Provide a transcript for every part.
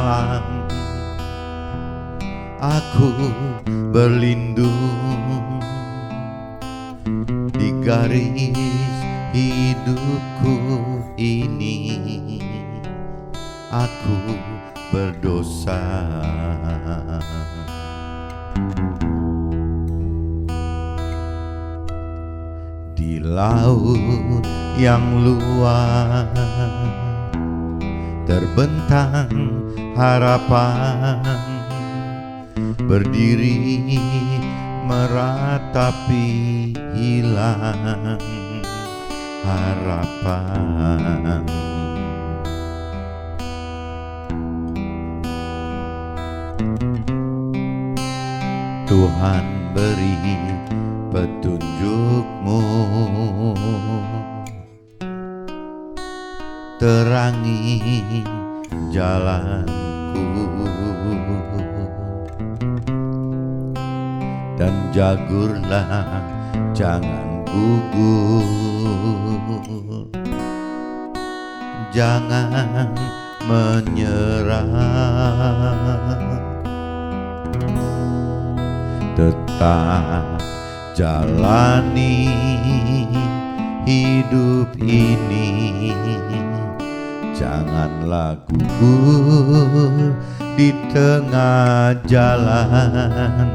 malam aku berlindung di garis hidupku ini. Aku berdosa. Di laut yang luas terbentang harapan, berdiri meratapi hilang harapan. Tuhan beri petunjuk-Mu, terangi jalanku, dan jagurlah jangan gugur, jangan menyerah, tetap jalani hidup ini. Janganlah gugur di tengah jalan,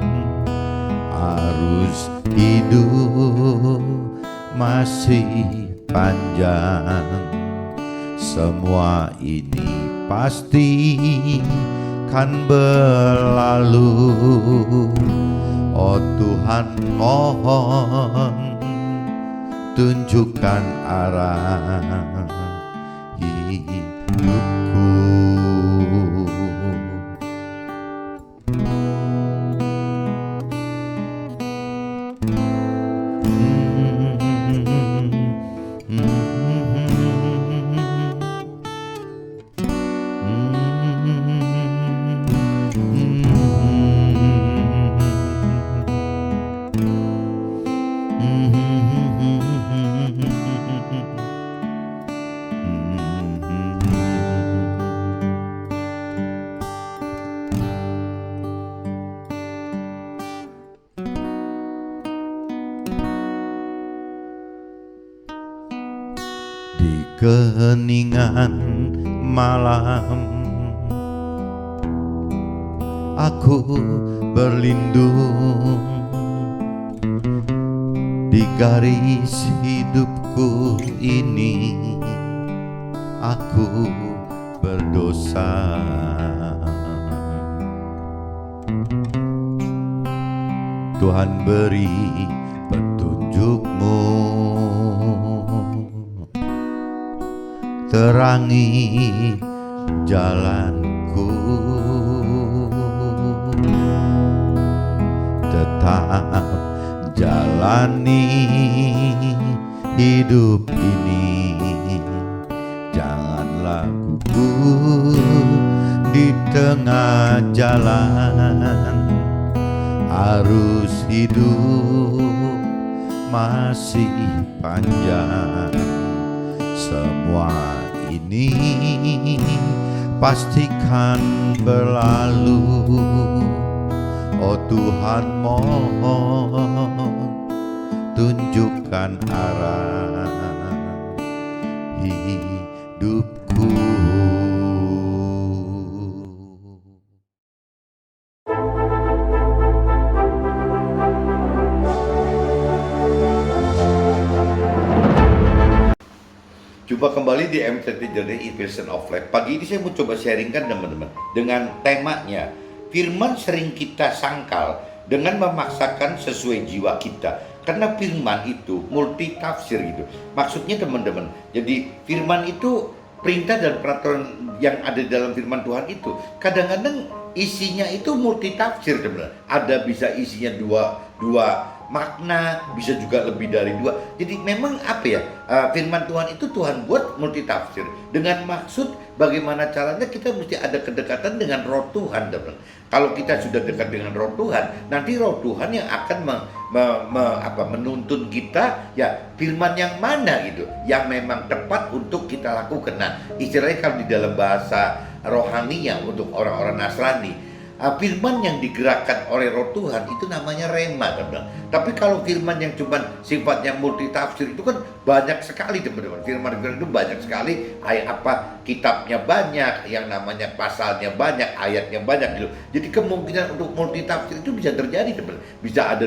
arus hidup masih panjang. Semua ini pasti kan berlalu. Oh Tuhan, mohon tunjukkan arah hidupku. Di keheningan malam aku berlindung di garis hidupku ini. Aku berdosa. Tuhan beri petunjuk-Mu, terangi jalanku, tetap jalani hidup ini. Janganlah gugur di tengah jalan, arus hidup masih panjang. Semua ini pastikan berlalu. Oh Tuhan, mohon tunjukkan arah hidupku. Jumpa kembali di MTT Journey Version of Life. Pagi ini saya mau coba sharingkan teman-teman dengan temanya, firman sering kita sangkal dengan memaksakan sesuai jiwa kita. Karena firman itu multi tafsir gitu. Maksudnya teman-teman, jadi firman itu, perintah dan peraturan yang ada dalam firman Tuhan itu kadang-kadang isinya itu multi tafsir teman-teman. Ada bisa isinya dua makna, bisa juga lebih dari dua. Jadi memang apa ya, firman Tuhan itu Tuhan buat multi tafsir dengan maksud bagaimana caranya kita mesti ada kedekatan dengan roh Tuhan, teman. Kalau kita sudah dekat dengan roh Tuhan, nanti roh Tuhan yang akan menuntun kita ya firman yang mana gitu, yang memang tepat untuk kita lakukan. Nah, istilahnya kalau di dalam bahasa rohaninya untuk orang-orang Nasrani. Firman yang digerakkan oleh Roh Tuhan itu namanya rema, teman-teman. Tapi kalau firman yang cuma sifatnya multitafsir itu kan banyak sekali, teman-teman. Firman itu banyak sekali, kitabnya banyak, yang namanya pasalnya banyak, ayatnya banyak gitu. Jadi kemungkinan untuk multitafsir itu bisa terjadi, teman-teman. Bisa ada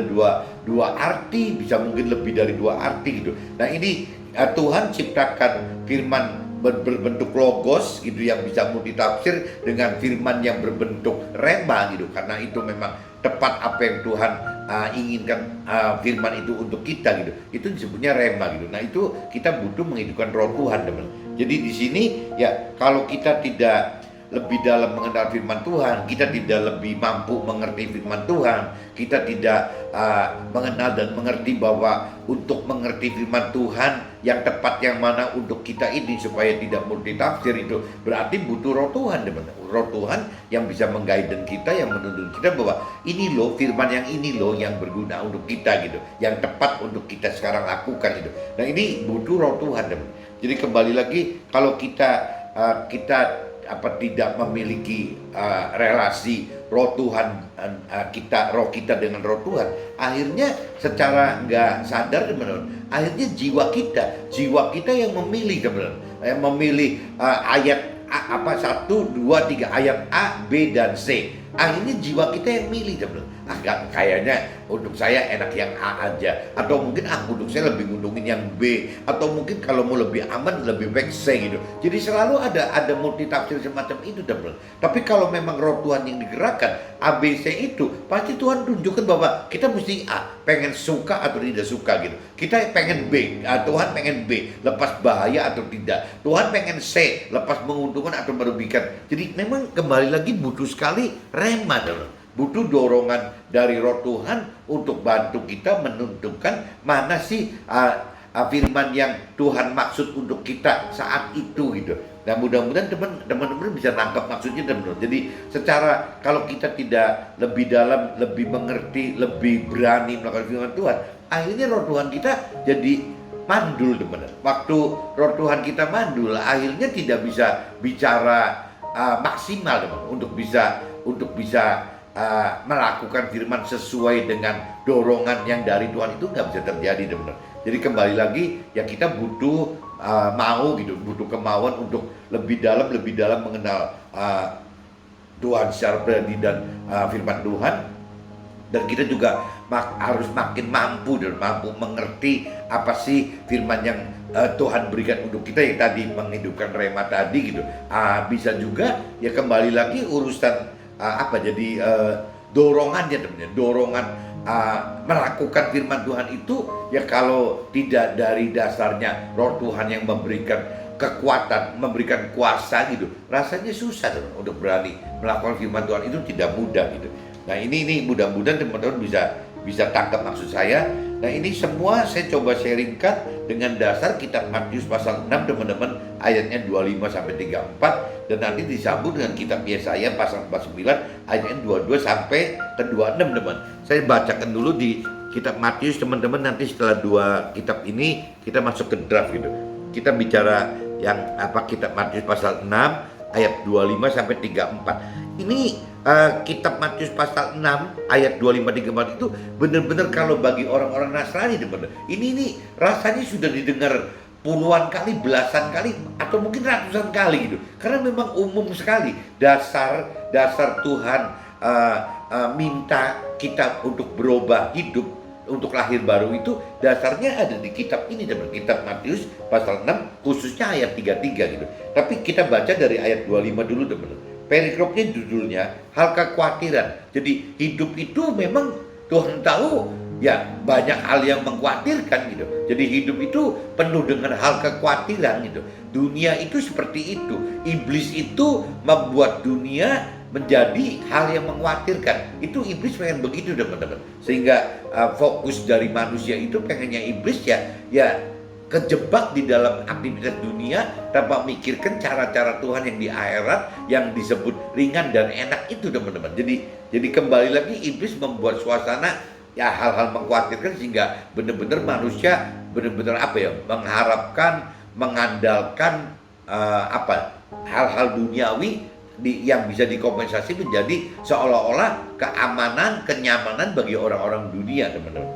dua arti, bisa mungkin lebih dari dua arti gitu. Nah ini Tuhan ciptakan firman berbentuk logos gitu yang bisa multitafsir dengan firman yang berbentuk rema gitu, karena itu memang tepat apa yang Tuhan inginkan firman itu untuk kita gitu. Itu disebutnya rema gitu. Nah itu kita butuh menghidupkan Roh Tuhan, teman. Jadi di sini ya kalau kita tidak lebih dalam mengenal firman Tuhan, kita tidak lebih mampu mengerti firman Tuhan, kita tidak mengenal dan mengerti bahwa untuk mengerti firman Tuhan yang tepat yang mana untuk kita ini supaya tidak multitafsir, itu berarti butuh Roh Tuhan, teman. Roh Tuhan yang bisa mengguide kita, yang menuntun kita bahwa ini loh firman yang ini loh yang berguna untuk kita gitu, yang tepat untuk kita sekarang lakukan gitu. Nah ini butuh Roh Tuhan, teman. Jadi kembali lagi kalau kita tidak memiliki relasi roh Tuhan, roh kita dengan Roh Tuhan, akhirnya secara nggak sadar, teman-teman, akhirnya jiwa kita yang memilih, teman-teman, yang memilih ayat 1, 2, 3 ayat A, B dan C. Akhirnya jiwa kita yang milih, teman-teman. Kayaknya untuk saya enak yang A aja, atau mungkin untuk saya lebih nguntungin yang B, atau mungkin kalau mau lebih aman lebih baik C gitu. Jadi selalu ada multitafsir semacam itu, teman. Tapi kalau memang Roh Tuhan yang digerakkan A, B, C itu, pasti Tuhan tunjukkan bahwa kita mesti A, pengen suka atau tidak suka gitu. Kita pengen B, Tuhan pengen B, lepas bahaya atau tidak. Tuhan pengen C, lepas menguntungkan atau merugikan. Jadi memang kembali lagi butuh sekali rema, teman. Butuh dorongan dari Roh Tuhan untuk bantu kita menentukan mana sih firman yang Tuhan maksud untuk kita saat itu gitu. Nah mudah-mudahan teman-teman bisa nangkap maksudnya, teman-teman. Jadi secara kalau kita tidak lebih dalam, lebih mengerti, lebih berani melakukan firman Tuhan, akhirnya Roh Tuhan kita jadi mandul, teman-teman. Waktu Roh Tuhan kita mandul, akhirnya tidak bisa bicara maksimal, teman, untuk bisa melakukan firman sesuai dengan dorongan yang dari Tuhan. Itu nggak bisa terjadi, teman-teman. Jadi kembali lagi ya kita butuh butuh kemauan untuk lebih dalam mengenal Tuhan secara pribadi dan firman Tuhan. Dan kita juga harus makin mampu mengerti apa sih firman yang Tuhan berikan untuk kita, yang tadi menghidupkan rema tadi gitu. Bisa juga ya kembali lagi urusan dorongannya, teman-teman. Dorongan melakukan firman Tuhan itu ya kalau tidak dari dasarnya Roh Tuhan yang memberikan kekuatan, memberikan kuasa gitu, rasanya susah, teman, untuk berani melakukan firman Tuhan. Itu tidak mudah gitu. Nah ini mudah-mudahan teman-teman bisa tangkap maksud saya. Nah ini semua saya coba sharingkan dengan dasar kitab Matius pasal 6, teman-teman, ayatnya 25 sampai 34, dan nanti disambung dengan kitab Yesaya pasal 49 ayatnya 22 sampai ke 26, teman. Saya bacakan dulu di kitab Matius, teman-teman. Nanti setelah dua kitab ini kita masuk ke draft gitu. Kita bicara yang kitab Matius pasal 6 ayat 25 sampai 34. Ini kitab Matius pasal 6 ayat 25-34 itu benar-benar kalau bagi orang-orang Nasrani, teman-teman, ini rasanya sudah didengar puluhan kali, belasan kali, atau mungkin ratusan kali gitu. Karena memang umum sekali dasar Tuhan minta kita untuk berubah hidup, untuk lahir baru, itu dasarnya ada di kitab ini, teman. Kitab Matius pasal 6 khususnya ayat 33 gitu. Tapi kita baca dari ayat 25 dulu, teman. Perikopnya judulnya hal kekhawatiran. Jadi hidup itu memang Tuhan tahu ya banyak hal yang mengkhawatirkan gitu. Jadi hidup itu penuh dengan hal kekhawatiran gitu. Dunia itu seperti itu. Iblis itu membuat dunia menjadi hal yang mengkhawatirkan. Itu iblis pengen begitu, teman-teman. Sehingga fokus dari manusia itu pengennya iblis ya kejebak di dalam aktivitas dunia tanpa memikirkan cara-cara Tuhan yang di akhirat yang disebut ringan dan enak itu, teman-teman. Jadi kembali lagi iblis membuat suasana ya hal-hal mengkhawatirkan, sehingga benar-benar manusia benar-benar mengharapkan, mengandalkan hal-hal duniawi yang bisa dikompensasi menjadi seolah-olah keamanan, kenyamanan bagi orang-orang dunia, teman-teman.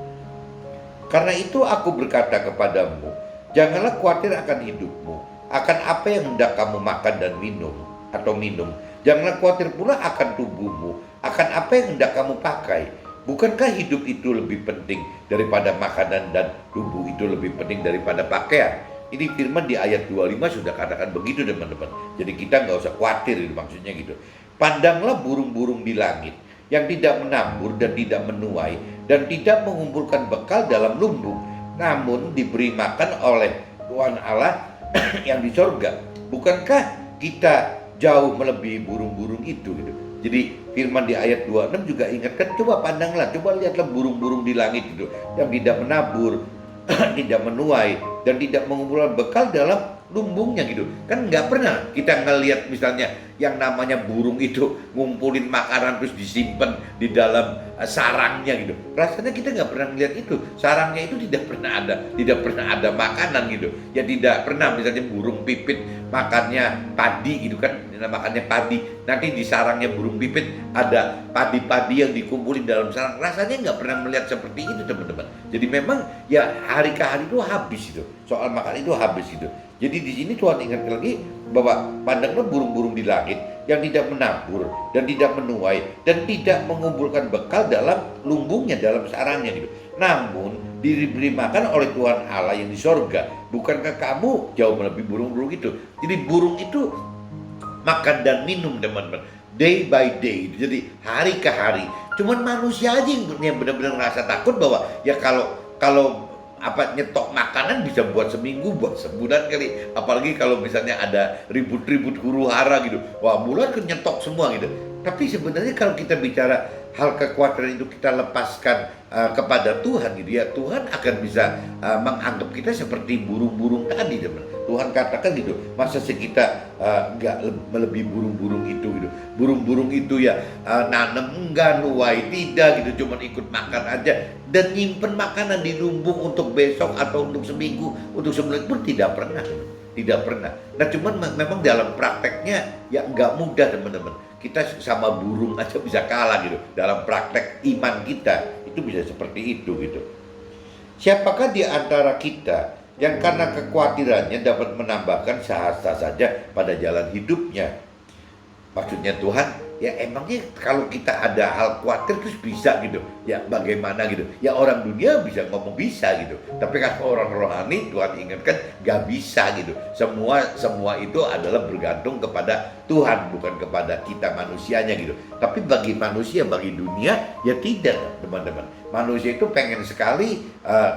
Karena itu aku berkata kepadamu, janganlah khawatir akan hidupmu, akan apa yang hendak kamu makan dan minum atau minum. Janganlah khawatir pula akan tubuhmu, akan apa yang hendak kamu pakai. Bukankah hidup itu lebih penting daripada makanan dan tubuh itu lebih penting daripada pakaian? Ini firman di ayat 25 sudah katakan begitu, teman-teman. Jadi kita nggak usah khawatir, maksudnya gitu. Pandanglah burung-burung di langit yang tidak menabur dan tidak menuai dan tidak mengumpulkan bekal dalam lumbung, namun diberi makan oleh Tuhan Allah yang di sorga. Bukankah kita jauh melebihi burung-burung itu gitu? Jadi firman di ayat 26 juga ingatkan, coba pandanglah, coba lihatlah burung-burung di langit itu yang tidak menabur, tidak menuai dan tidak mengumpulkan bekal dalam lumbungnya gitu. Kan nggak pernah kita ngelihat misalnya yang namanya burung itu ngumpulin makanan terus disimpan di dalam sarangnya gitu. Rasanya kita nggak pernah ngelihat itu. Sarangnya itu tidak pernah ada makanan gitu. Ya tidak pernah misalnya burung pipit makannya padi gitu kan, makannya padi. Nanti di sarangnya burung pipit ada padi-padi yang dikumpulin dalam sarang. Rasanya nggak pernah melihat seperti itu, teman-teman. Jadi memang ya hari ke hari itu habis itu. Soal makan itu habis itu. Jadi di sini Tuhan ingatkan lagi bahwa pandanglah burung-burung di langit yang tidak menabur dan tidak menuai dan tidak mengumpulkan bekal dalam lumbungnya, dalam sarangnya gitu. Namun diberi makan oleh Tuhan Allah yang di sorga. Bukankah kamu jauh melebihi burung-burung itu? Jadi burung itu makan dan minum, teman-teman, day by day. Jadi hari ke hari. Cuman manusia aja yang benar-benar ngerasa takut bahwa ya kalau nyetok makanan bisa buat seminggu, buat sebulan kali. Apalagi kalau misalnya ada ribut-ribut huru hara gitu, wah bulan kan nyetok semua gitu. Tapi sebenarnya kalau kita bicara hal kekhawatiran itu kita lepaskan kepada Tuhan gitu ya, Tuhan akan bisa menganggap kita seperti burung-burung tadi, teman. Tuhan katakan gitu, masa sih kita nggak melebihi burung-burung itu gitu. Burung-burung itu ya nanem enggak, nuai tidak gitu, cuma ikut makan aja dan nyimpen makanan di lumbung untuk besok atau untuk seminggu, untuk sebulan pun tidak pernah. Nah cuman memang dalam prakteknya ya nggak mudah, teman-teman. Kita sama burung aja bisa kalah gitu. Dalam praktek iman kita itu bisa seperti itu gitu. Siapakah di antara kita yang karena kekhawatirannya dapat menambahkan sehasta saja pada jalan hidupnya? Maksudnya Tuhan, ya emangnya kalau kita ada hal khawatir terus bisa gitu, ya bagaimana gitu? Ya orang dunia bisa ngomong bisa gitu, tapi kalau orang rohani Tuhan ingatkan gak bisa gitu. Semua itu adalah bergantung kepada Tuhan, bukan kepada kita manusianya gitu. Tapi bagi manusia, bagi dunia, ya tidak, teman-teman. Manusia itu pengen sekali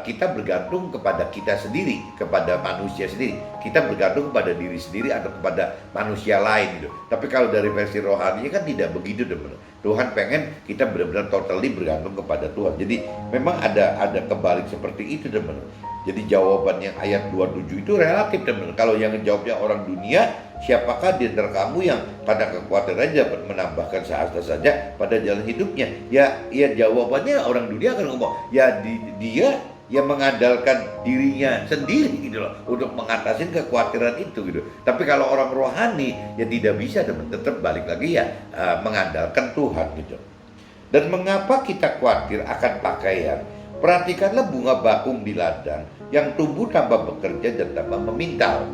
kita bergantung kepada kita sendiri, kepada manusia sendiri. Kita bergantung kepada diri sendiri atau kepada manusia lain gitu. Tapi kalau dari versi rohani kan tidak begitu, teman-teman. Tuhan pengen kita benar-benar totally bergantung kepada Tuhan. Jadi memang ada kebalik seperti itu, teman-teman. Jadi jawaban yang ayat 27 itu relatif, teman-teman. Kalau yang jawabnya orang dunia, siapakah di antara kamu yang karena kekhawatiran dapat menambahkan sehasta saja pada jalan hidupnya? Ya jawabannya orang dunia akan ngomong, ya dia yang mengandalkan dirinya sendiri gitu loh untuk mengatasi kekhawatiran itu gitu. Tapi kalau orang rohani ya tidak bisa, teman, tetap balik lagi ya mengandalkan Tuhan gitu. Dan mengapa kita khawatir akan pakaian? Perhatikanlah bunga bakung di ladang yang tumbuh tanpa bekerja dan tanpa memintal.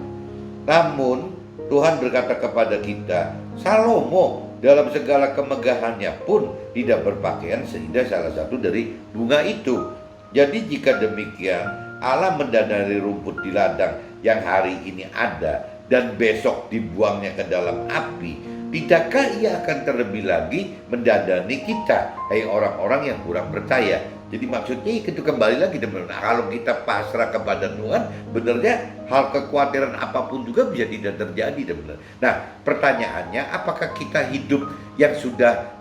Namun Tuhan berkata kepada kita, Salomo dalam segala kemegahannya pun tidak berpakaian seindah salah satu dari bunga itu. Jadi jika demikian, Allah mendanai rumput di ladang yang hari ini ada dan besok dibuangnya ke dalam api, tidakkah Ia akan terlebih lagi mendandani kita, hai orang-orang yang kurang percaya? Jadi maksudnya itu kembali lagi, teman-teman. Kalau kita pasrah kepada Tuhan, benarnya hal kekhawatiran apapun juga bisa tidak terjadi, teman-teman. Nah, pertanyaannya, apakah kita hidup yang sudah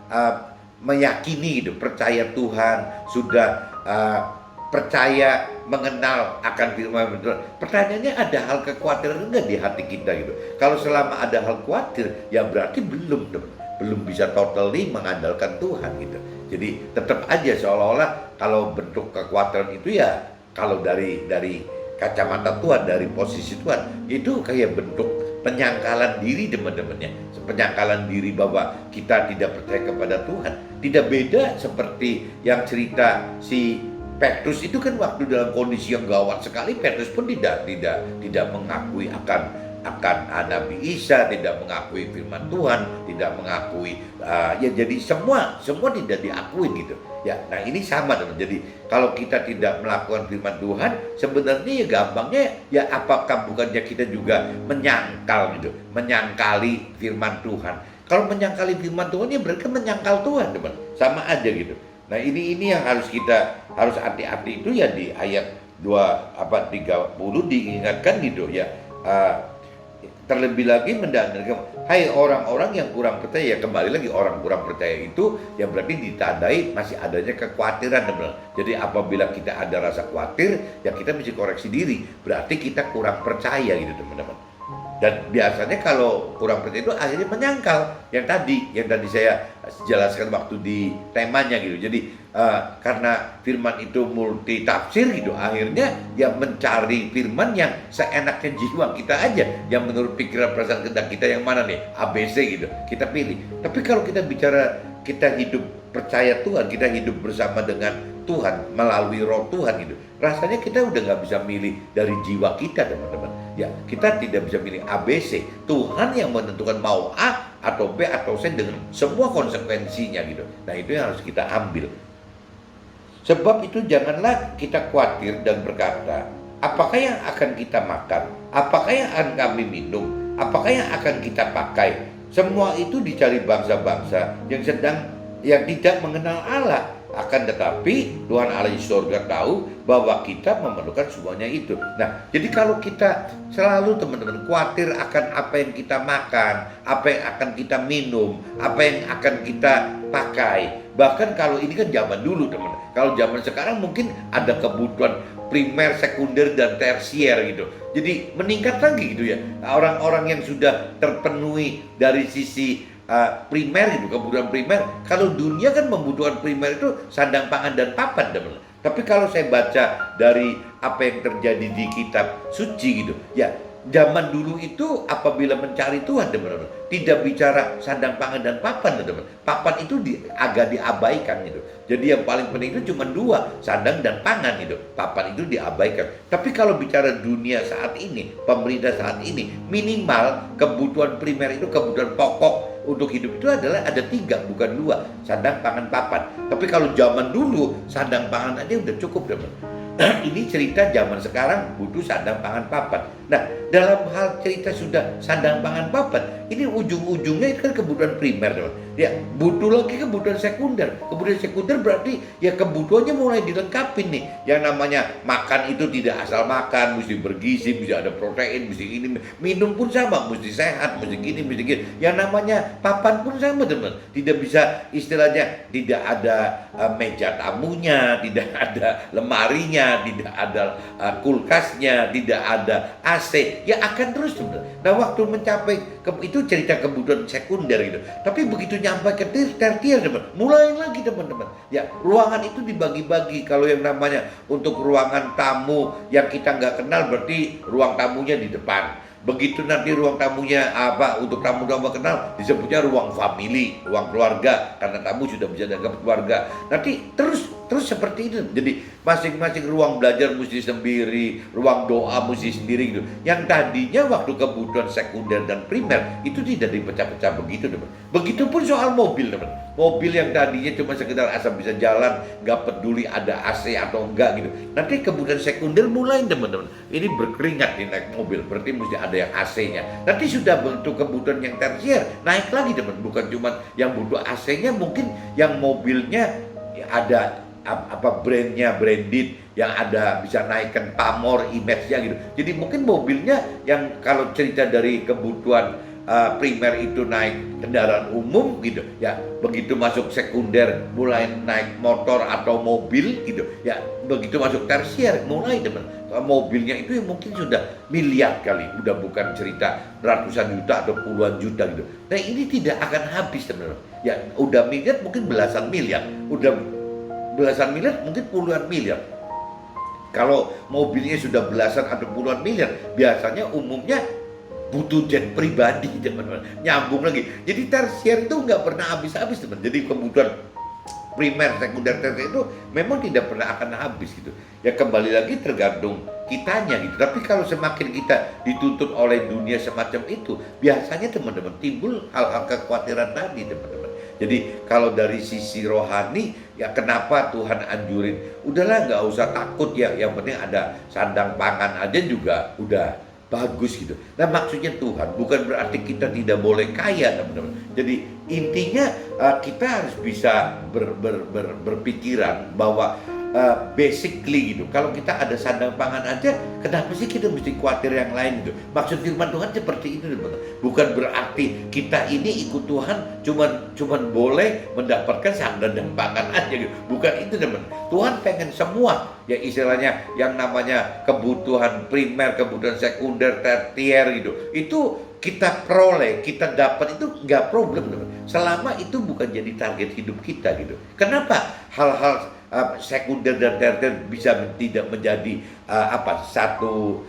meyakini gitu, percaya Tuhan, sudah percaya mengenal akan firman Tuhan? Pertanyaannya, ada hal kekhawatiran enggak di hati kita gitu? Kalau selama ada hal khawatir, ya berarti belum bisa totally mengandalkan Tuhan gitu. Jadi tetap aja seolah-olah kalau bentuk kekhawatiran itu ya kalau dari kacamata Tuhan, dari posisi Tuhan, itu kayak bentuk penyangkalan diri teman-teman ya. Penyangkalan diri bahwa kita tidak percaya kepada Tuhan. Tidak beda seperti yang cerita si Petrus itu kan waktu dalam kondisi yang gawat sekali, Petrus pun tidak mengakui akan Nabi Isa, tidak mengakui firman Tuhan, tidak mengakui ya, jadi semua tidak diakui gitu ya. Nah ini sama teman. Jadi kalau kita tidak melakukan firman Tuhan, sebenarnya ya gampangnya ya, apakah bukannya kita juga menyangkal gitu, menyangkali firman Tuhan. Kalau menyangkali firman Tuhan ya berarti menyangkal Tuhan teman, sama aja gitu. Nah ini yang harus hati-hati itu ya, di ayat 30 diingatkan gitu ya. Terlebih lagi mendandakan, hai orang-orang yang kurang percaya. Kembali lagi, orang kurang percaya itu yang berarti ditandai masih adanya kekhawatiran teman. Jadi apabila kita ada rasa khawatir, ya kita mesti koreksi diri, berarti kita kurang percaya gitu teman-teman. Dan biasanya kalau kurang percaya itu akhirnya menyangkal yang tadi saya jelaskan waktu di temanya gitu. Jadi karena firman itu multi tafsir gitu, akhirnya ya mencari firman yang seenaknya jiwa kita aja, yang menurut pikiran perasaan kehendak kita yang mana nih, ABC gitu, kita pilih. Tapi kalau kita bicara kita hidup percaya Tuhan, kita hidup bersama dengan Tuhan melalui Roh Tuhan gitu, rasanya kita udah nggak bisa milih dari jiwa kita teman-teman ya. Kita tidak bisa milih ABC, Tuhan yang menentukan mau A atau B atau C dengan semua konsekuensinya gitu. Nah itu yang harus kita ambil. Sebab itu janganlah kita khawatir dan berkata, apakah yang akan kita makan, apakah yang akan kami minum, apakah yang akan kita pakai. Semua itu dicari bangsa-bangsa yang tidak mengenal Allah. Akan tetapi Tuhan Allah di surga tahu bahwa kita memerlukan semuanya itu. Nah, jadi kalau kita selalu teman-teman khawatir akan apa yang kita makan, apa yang akan kita minum, apa yang akan kita pakai. Bahkan kalau ini kan zaman dulu teman. Kalau zaman sekarang mungkin ada kebutuhan primer, sekunder, dan tersier gitu. Jadi meningkat lagi gitu ya. Orang-orang yang sudah terpenuhi dari sisi primer gitu, kebutuhan primer. Kalau dunia kan membutuhkan primer itu sandang, pangan, dan papan teman. Tapi kalau saya baca dari apa yang terjadi di kitab suci gitu ya, zaman dulu itu apabila mencari Tuhan teman-teman, tidak bicara sandang, pangan, dan papan teman-teman. Papan itu agak diabaikan gitu. Jadi yang paling penting itu cuma dua, sandang dan pangan gitu. Papan itu diabaikan. Tapi kalau bicara dunia saat ini, pemerintah saat ini, minimal kebutuhan primer itu, kebutuhan pokok untuk hidup itu adalah ada 3, bukan 2, sandang, pangan, papan. Tapi kalau zaman dulu sandang, pangan aja udah cukup teman. Ini cerita zaman sekarang butuh sandang, pangan, papan. Nah, dalam hal cerita sudah sandang, pangan, papan, ini ujung-ujungnya itu kan kebutuhan primer teman. Ya, butuh lagi kebutuhan sekunder. Kebutuhan sekunder berarti ya kebutuhannya mulai dilengkapi nih. Yang namanya makan itu tidak asal makan, mesti bergizi, mesti ada protein, mesti ini. Minum pun sama, mesti sehat, mesti gini, mesti gini. Yang namanya papan pun sama teman. Tidak bisa istilahnya tidak ada meja tamunya, tidak ada lemarinya, tidak ada kulkasnya, tidak ada AC. Ya akan terus teman. Nah waktu mencapai itu cerita kebutuhan sekunder gitu. Tapi begitu nyampe ke tertier teman, mulai lagi teman-teman. Ya ruangan itu dibagi-bagi. Kalau yang namanya untuk ruangan tamu yang kita nggak kenal berarti ruang tamunya di depan. Begitu nanti ruang tamunya untuk tamu-tamu kenal disebutnya ruang family, ruang keluarga, karena tamu sudah bisa dianggap keluarga. Nanti terus seperti itu. Jadi masing-masing ruang belajar mesti sendiri, ruang doa mesti sendiri gitu. Yang tadinya waktu kebutuhan sekunder dan primer itu tidak dipecah-pecah begitu teman. Begitupun soal mobil teman. Mobil yang tadinya cuma sekedar asal bisa jalan, nggak peduli ada AC atau enggak gitu. Nanti kebutuhan sekunder mulai teman-teman. Ini berkeringat di naik mobil, berarti mesti ada yang AC-nya. Nanti sudah bentuk kebutuhan yang tersier, naik lagi teman. Bukan cuma yang butuh AC-nya, mungkin yang mobilnya ada brandnya, branded, yang ada bisa naikkan pamor, image-nya gitu. Jadi mungkin mobilnya yang kalau cerita dari kebutuhan primer itu naik kendaraan umum gitu ya, begitu masuk sekunder mulai naik motor atau mobil gitu ya, begitu masuk tersier mulai teman mobilnya itu yang mungkin sudah miliar kali, udah bukan cerita ratusan juta atau puluhan juta gitu. Nah ini tidak akan habis teman ya, udah miliar mungkin belasan miliar, udah belasan miliar mungkin puluhan miliar. Kalau mobilnya sudah belasan atau puluhan miliar, biasanya umumnya butuh jet pribadi, teman-teman. Nyambung lagi. Jadi tersier itu nggak pernah habis-habis, teman. Jadi kebutuhan primer, sekunder, tersier itu memang tidak pernah akan habis gitu. Ya kembali lagi tergantung kitanya gitu. Tapi kalau semakin kita dituntut oleh dunia semacam itu, biasanya teman-teman timbul hal-hal kekhawatiran tadi, teman-teman. Jadi kalau dari sisi rohani, ya kenapa Tuhan anjurin, udahlah nggak usah takut ya, yang penting ada sandang pangan aja juga udah bagus gitu. Nah maksudnya Tuhan bukan berarti kita tidak boleh kaya, teman-teman. Jadi intinya kita harus bisa berpikiran bahwa basically gitu. Kalau kita ada sandang pangan aja, kenapa sih kita mesti khawatir yang lain gitu? Maksud firman Tuhan seperti itu, teman-teman. Bukan berarti kita ini ikut Tuhan cuman boleh mendapatkan sandang dan pangan aja gitu. Bukan itu, teman-teman. Tuhan pengen semua, ya istilahnya yang namanya kebutuhan primer, kebutuhan sekunder, tersier gitu. Itu kita peroleh, kita dapat, itu nggak problem, teman. Selama itu bukan jadi target hidup kita gitu. Kenapa hal-hal sekunder dan tersier bisa tidak menjadi satu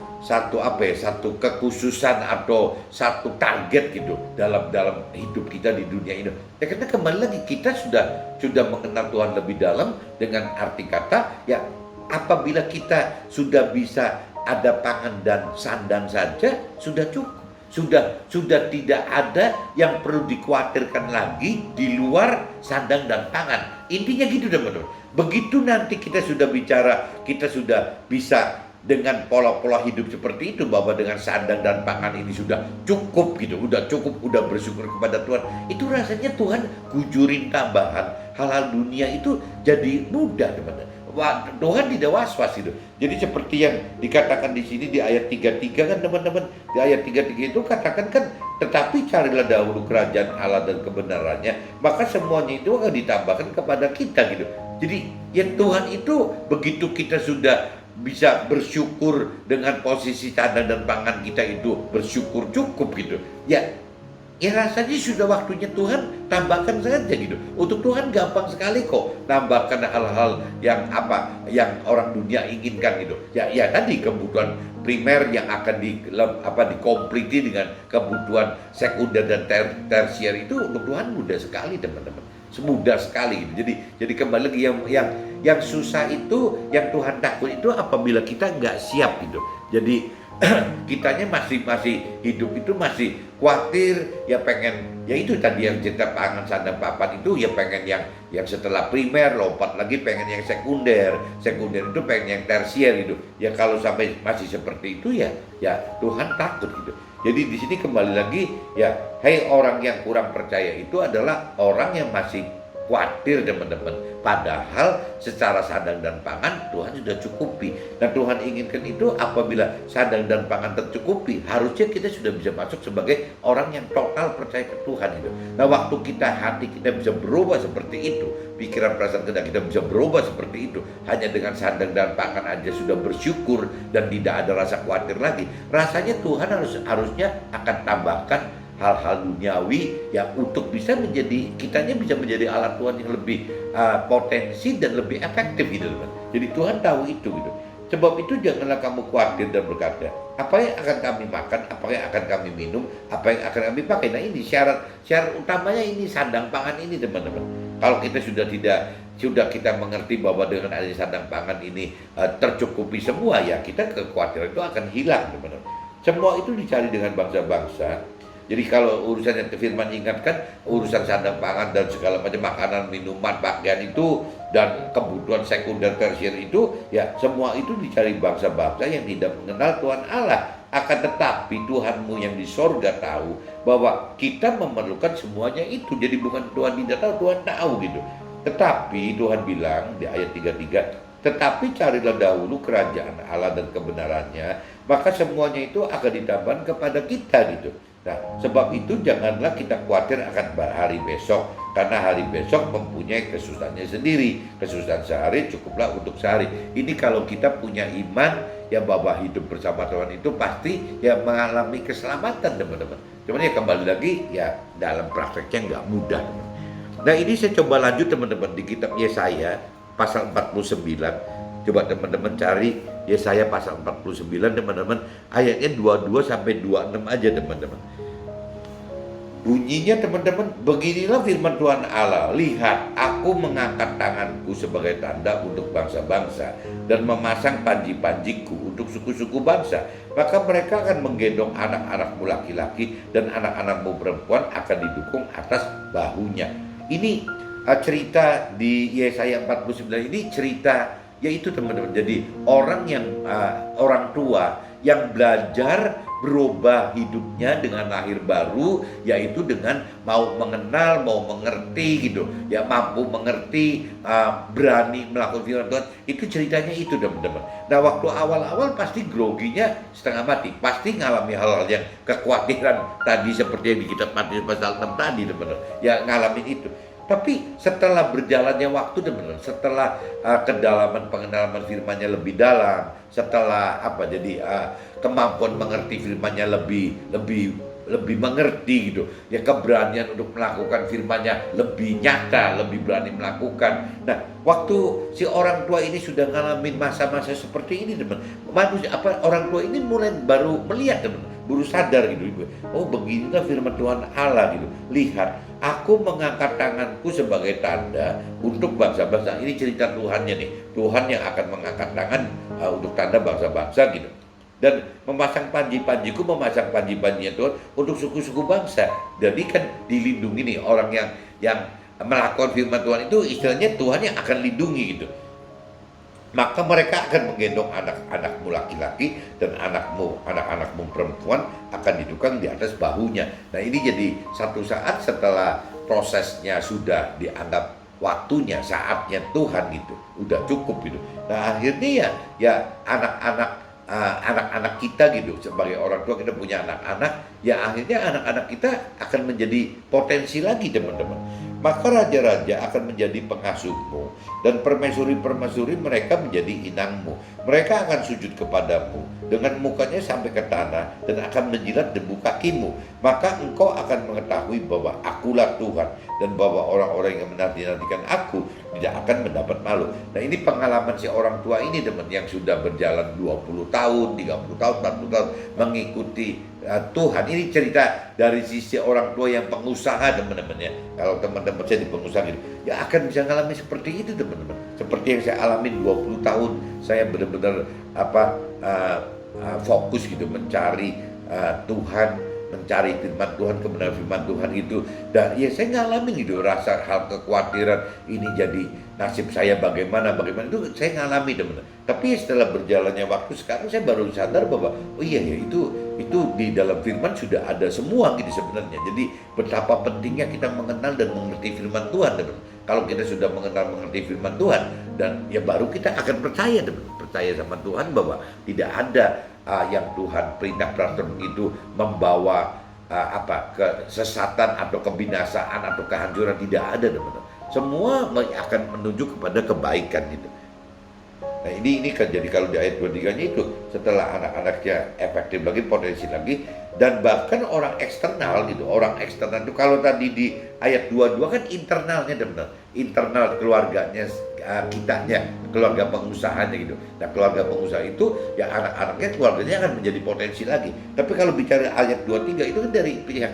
kekhususan atau satu target gitu dalam hidup kita di dunia ini? Ya karena kembali lagi kita sudah mengenal Tuhan lebih dalam, dengan arti kata ya apabila kita sudah bisa ada pangan dan sandang saja sudah cukup. Sudah tidak ada yang perlu dikhawatirkan lagi di luar sandang dan pangan. Intinya gitu, teman-teman. Begitu nanti kita sudah bicara, kita sudah bisa dengan pola-pola hidup seperti itu, bahwa dengan sandang dan pangan ini sudah cukup gitu, udah bersyukur kepada Tuhan. Itu rasanya Tuhan kujurin tambahan hal-hal dunia itu jadi mudah, teman-teman. Tuhan tidak was-was gitu. Jadi seperti yang dikatakan di sini di ayat 33 kan, teman-teman. Di ayat 33 itu katakan kan, tetapi carilah dahulu kerajaan Allah dan kebenarannya, maka semuanya itu akan ditambahkan kepada kita gitu. Jadi ya Tuhan itu begitu kita sudah bisa bersyukur dengan posisi sandang dan pangan kita itu bersyukur cukup gitu. Ya rasanya sudah waktunya Tuhan tambahkan saja gitu. Untuk Tuhan gampang sekali kok tambahkan hal-hal yang orang dunia inginkan gitu. Ya tadi kebutuhan primer yang akan dikompliti dengan kebutuhan sekunder dan tersier itu untuk Tuhan mudah sekali, teman-teman. Semudah sekali gitu. Jadi kembali lagi yang susah itu, yang Tuhan takut itu apabila kita nggak siap gitu. Jadi kitanya masih hidup itu masih khawatir, ya pengen, ya itu tadi yang cerita pangan sandang papan itu, ya pengen yang setelah primer lompat lagi pengen yang sekunder itu pengen yang tersier gitu. Ya kalau sampai masih seperti itu ya Tuhan takut gitu. Jadi di sini kembali lagi ya, hai orang yang kurang percaya itu adalah orang yang masih khawatir, teman-teman. Padahal secara sandang dan pangan Tuhan sudah cukupi. Dan Tuhan inginkan itu apabila sandang dan pangan tercukupi, harusnya kita sudah bisa masuk sebagai orang yang total percaya ke Tuhan itu. Nah waktu hati kita bisa berubah seperti itu, pikiran perasaan kita bisa berubah seperti itu, hanya dengan sandang dan pangan aja sudah bersyukur dan tidak ada rasa khawatir lagi. Rasanya Tuhan harusnya akan tambahkan hal-hal duniawi yang untuk kitanya bisa menjadi alat Tuhan yang lebih potensi dan lebih efektif gitu, teman. Jadi Tuhan tahu itu gitu. Sebab itu janganlah kamu khawatir dan berkata, apa yang akan kami makan, apa yang akan kami minum, apa yang akan kami pakai. Nah ini syarat utamanya, ini sandang pangan ini, teman-teman. Kalau kita sudah kita mengerti bahwa dengan adanya sandang pangan ini tercukupi semua, ya kita kekhawatiran itu akan hilang, teman-teman. Semua itu dicari dengan bangsa-bangsa. Jadi kalau urusan yang firman ingatkan, urusan sandang pangan dan segala macam makanan, minuman, pakaian itu, dan kebutuhan sekunder tersier itu, ya semua itu dicari bangsa-bangsa yang tidak mengenal Tuhan Allah. Akan tetapi Tuhanmu yang di sorga tahu bahwa kita memerlukan semuanya itu. Jadi bukan Tuhan tidak tahu, Tuhan tahu gitu. Tetapi Tuhan bilang di ayat 33, tetapi carilah dahulu kerajaan Allah dan kebenarannya, maka semuanya itu akan ditambahkan kepada kita gitu. Nah, sebab itu janganlah kita khawatir akan hari besok, karena hari besok mempunyai kesusahannya sendiri. Kesusahan sehari cukuplah untuk sehari. Ini kalau kita punya iman ya bahwa hidup bersama Tuhan itu pasti ya mengalami keselamatan, teman-teman. Cuman ya kembali lagi ya dalam prakteknya nggak mudah, teman. Nah ini saya coba lanjut, teman-teman, di kitab Yesaya pasal 49. Coba teman-teman cari Yesaya pasal 49 teman-teman, ayatnya 22 sampai 26 aja teman-teman. Bunyinya teman-teman, beginilah firman Tuhan Allah, lihat aku mengangkat tanganku sebagai tanda untuk bangsa-bangsa dan memasang panji-panjiku untuk suku-suku bangsa. Maka mereka akan menggendong anak-anakmu laki-laki dan anak-anakmu perempuan akan didukung atas bahunya. Ini cerita di Yesaya 49 ini cerita yaitu teman-teman. Jadi orang tua yang belajar berubah hidupnya dengan lahir baru, yaitu dengan mau mengenal, mau mengerti gitu, ya mampu mengerti, berani melakukan firman Tuhan. Itu ceritanya itu teman-teman. Nah waktu awal-awal pasti groginya setengah mati, pasti ngalami hal-hal yang kekhawatiran tadi seperti yang di kitab Matius pasal 6 tadi teman-teman, ya ngalamin itu. Tapi setelah berjalannya waktu teman-teman, setelah kedalaman pengalaman firman-Nya lebih dalam, setelah kemampuan mengerti firman-Nya lebih mengerti gitu, ya keberanian untuk melakukan firman-Nya lebih nyata, lebih berani melakukan. Nah, waktu si orang tua ini sudah ngalamin masa-masa seperti ini teman, orang tua ini mulai baru melihat teman, baru sadar gitu, oh beginilah firman Tuhan Allah gitu. Lihat, aku mengangkat tanganku sebagai tanda untuk bangsa-bangsa. Ini cerita Tuhannya nih, Tuhan yang akan mengangkat tangan untuk tanda bangsa-bangsa gitu. Dan memasang panji-panjiku, memasang panji-panjinya Tuhan untuk suku-suku bangsa. Jadi kan dilindungi nih orang yang melakukan firman Tuhan itu, istilahnya Tuhan yang akan lindungi gitu. Maka mereka akan menggendong anak-anakmu laki-laki dan anak-anakmu perempuan akan didukung di atas bahunya. Nah ini jadi satu saat setelah prosesnya sudah dianggap waktunya, saatnya Tuhan gitu, udah cukup gitu. Nah akhirnya ya anak-anak kita gitu, sebagai orang tua kita punya anak-anak, ya akhirnya anak-anak kita akan menjadi potensi lagi teman-teman. Maka raja-raja akan menjadi pengasuhmu dan permaisuri-permaisuri mereka menjadi inangmu. Mereka akan sujud kepadamu dengan mukanya sampai ke tanah dan akan menjilat debu kakimu. Maka engkau akan mengetahui bahwa akulah Tuhan dan bahwa orang-orang yang menanti-nantikan aku tidak akan mendapat malu. Nah ini pengalaman si orang tua ini teman, yang sudah berjalan 20 tahun, 30 tahun, 40 tahun mengikuti Tuhan. Ini cerita dari sisi orang tua yang pengusaha teman-teman ya. Kalau teman-teman jadi pengusaha gitu, ya akan bisa mengalami seperti itu teman-teman. Seperti yang saya alamin 20 tahun, saya benar-benar fokus gitu mencari Tuhan, mencari firman Tuhan, kebenaran firman Tuhan itu. Dan ya saya ngalamin gitu rasa hal kekhawatiran, ini jadi nasib saya bagaimana itu saya ngalami teman-teman. Tapi setelah berjalannya waktu, sekarang saya baru sadar bahwa oh iya ya itu di dalam firman sudah ada semua gitu sebenarnya. Jadi betapa pentingnya kita mengenal dan mengerti firman Tuhan teman. Kalau kita sudah mengenal mengerti firman Tuhan, dan ya baru kita akan percaya teman, percaya sama Tuhan bahwa tidak ada yang Tuhan perintah peraturan itu membawa kesesatan atau kebinasaan atau kehancuran, tidak ada teman-teman. Semua akan menuju kepada kebaikan gitu. Nah ini kan jadi kalau di ayat 23-nya itu, setelah anak-anaknya efektif lagi, potensi lagi, dan bahkan orang eksternal gitu. Orang eksternal itu kalau tadi di ayat 22 kan internalnya teman-teman, internal keluarganya, kitanya, keluarga pengusahanya gitu. Nah keluarga pengusaha itu ya anak-anaknya, keluarganya akan menjadi potensi lagi. Tapi kalau bicara ayat 23 itu kan dari pihak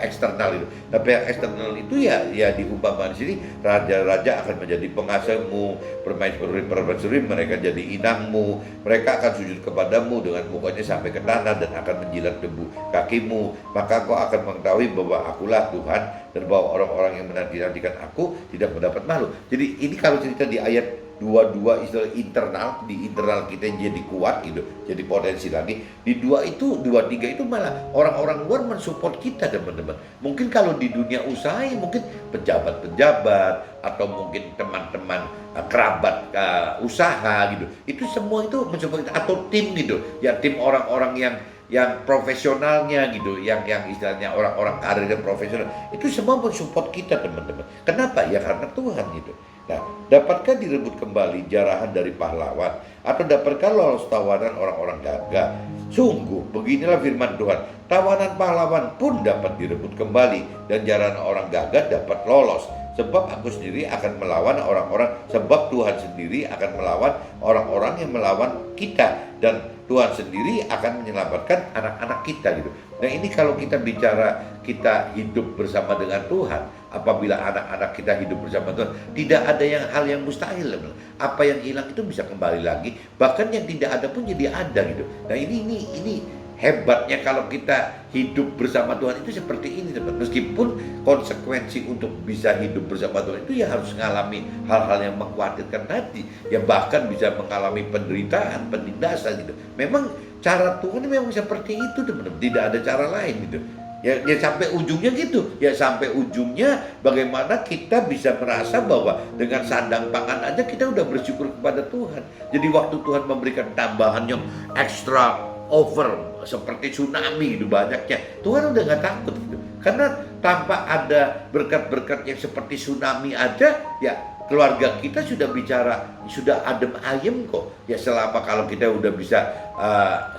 eksternal itu. Nah pihak eksternal itu ya diumpamakan di sini, raja-raja akan menjadi pengasuhmu, permaisuri mereka jadi inangmu, mereka akan sujud kepadamu dengan mukanya sampai ke tanah dan akan menjilat debu kakimu. Maka kau akan mengetahui bahwa akulah Tuhan dan bahwa orang-orang yang menanti-nantikan aku tidak mendapat malu. Jadi ini kalau cerita di ayat 22 istilah internal, di internal kita yang jadi kuat gitu, jadi potensi lagi. Di 23 itu malah orang-orang luar mensupport kita teman-teman. Mungkin kalau di dunia usaha mungkin pejabat-pejabat atau mungkin teman-teman kerabat usaha gitu, itu semua itu mensupport kita, atau tim gitu ya, tim orang-orang yang profesionalnya gitu, yang istilahnya orang-orang karir dan profesional, itu semua mensupport kita teman-teman. Kenapa? Ya karena Tuhan gitu. Nah, dapatkah direbut kembali jarahan dari pahlawan? Atau dapatkah lolos tawanan orang-orang gagah? Sungguh, beginilah firman Tuhan. Tawanan pahlawan pun dapat direbut kembali, dan jarahan orang gagah dapat lolos. Sebab aku sendiri akan melawan orang-orang, sebab Tuhan sendiri akan melawan orang-orang yang melawan kita, dan Tuhan sendiri akan menyelamatkan anak-anak kita gitu. Nah ini kalau kita bicara kita hidup bersama dengan Tuhan, apabila anak-anak kita hidup bersama Tuhan, tidak ada hal yang mustahil. Apa yang hilang itu bisa kembali lagi, bahkan yang tidak ada pun jadi ada gitu. Nah ini hebatnya kalau kita hidup bersama Tuhan itu seperti ini teman. Meskipun konsekuensi untuk bisa hidup bersama Tuhan itu ya harus mengalami hal-hal yang mengkhawatirkan tadi, ya bahkan bisa mengalami penderitaan, penindasan gitu. Memang cara Tuhan memang seperti itu teman-teman, tidak ada cara lain gitu. Ya sampai ujungnya gitu, ya sampai ujungnya bagaimana kita bisa merasa bahwa dengan sandang pangan aja kita udah bersyukur kepada Tuhan. Jadi waktu Tuhan memberikan tambahan yang ekstra over seperti tsunami itu banyaknya, Tuhan udah nggak takut gitu. Karena tanpa ada berkat-berkat yang seperti tsunami aja, ya keluarga kita sudah bicara, sudah adem ayem kok. Ya selama kalau kita udah bisa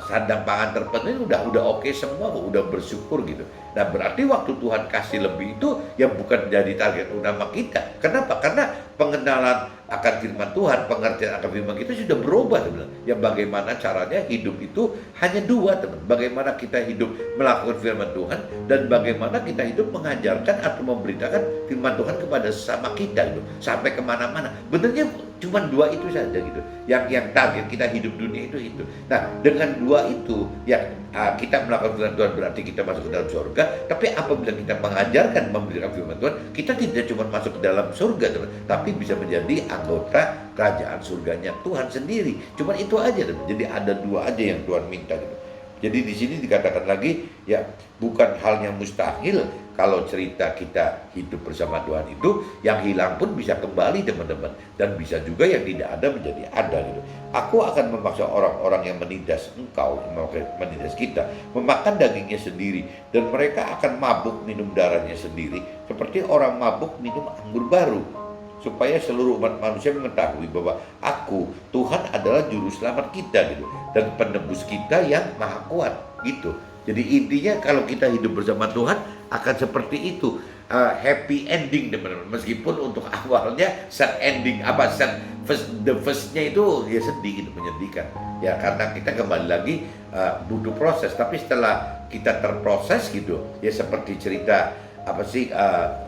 sandang pangan terpenuhi, udah oke semua kok, udah bersyukur gitu. Nah berarti waktu Tuhan kasih lebih itu ya bukan jadi target utama kita. Kenapa? Karena pengenalan akan firman Tuhan, pengertian akan firman kita sudah berubah teman. Ya bagaimana caranya hidup itu hanya dua teman. Bagaimana kita hidup melakukan firman Tuhan, dan bagaimana kita hidup mengajarkan atau memberitakan firman Tuhan kepada sesama kita gitu. Sampai kemana-mana. Benarnya cuma dua itu saja gitu. Yang target kita hidup dunia itu. Nah dengan dua itu ya kita melakukan firman Tuhan berarti kita masuk ke dalam surga. Tapi apabila kita mengajarkan memberikan firman Tuhan, kita tidak cuma masuk ke dalam surga teman, tapi bisa menjadi anggota kerajaan surganya Tuhan sendiri. Cuma itu aja teman. Jadi ada dua aja yang Tuhan minta gitu. Jadi di sini dikatakan lagi ya bukan hal yang mustahil kalau cerita kita hidup bersama Tuhan itu, yang hilang pun bisa kembali teman-teman, dan bisa juga yang tidak ada menjadi ada gitu. Aku akan memaksa orang-orang yang menindas engkau, menindas kita, memakan dagingnya sendiri, dan mereka akan mabuk minum darahnya sendiri, seperti orang mabuk minum anggur baru, supaya seluruh umat manusia mengetahui bahwa aku, Tuhan adalah juru selamat kita gitu, dan penebus kita yang maha kuat gitu. Jadi intinya kalau kita hidup bersama Tuhan akan seperti itu, happy ending teman-teman. Meskipun untuk awalnya sad ending, the first-nya itu ya sedih gitu, menyedihkan. Ya karena kita kembali lagi butuh proses, tapi setelah kita terproses gitu, ya seperti cerita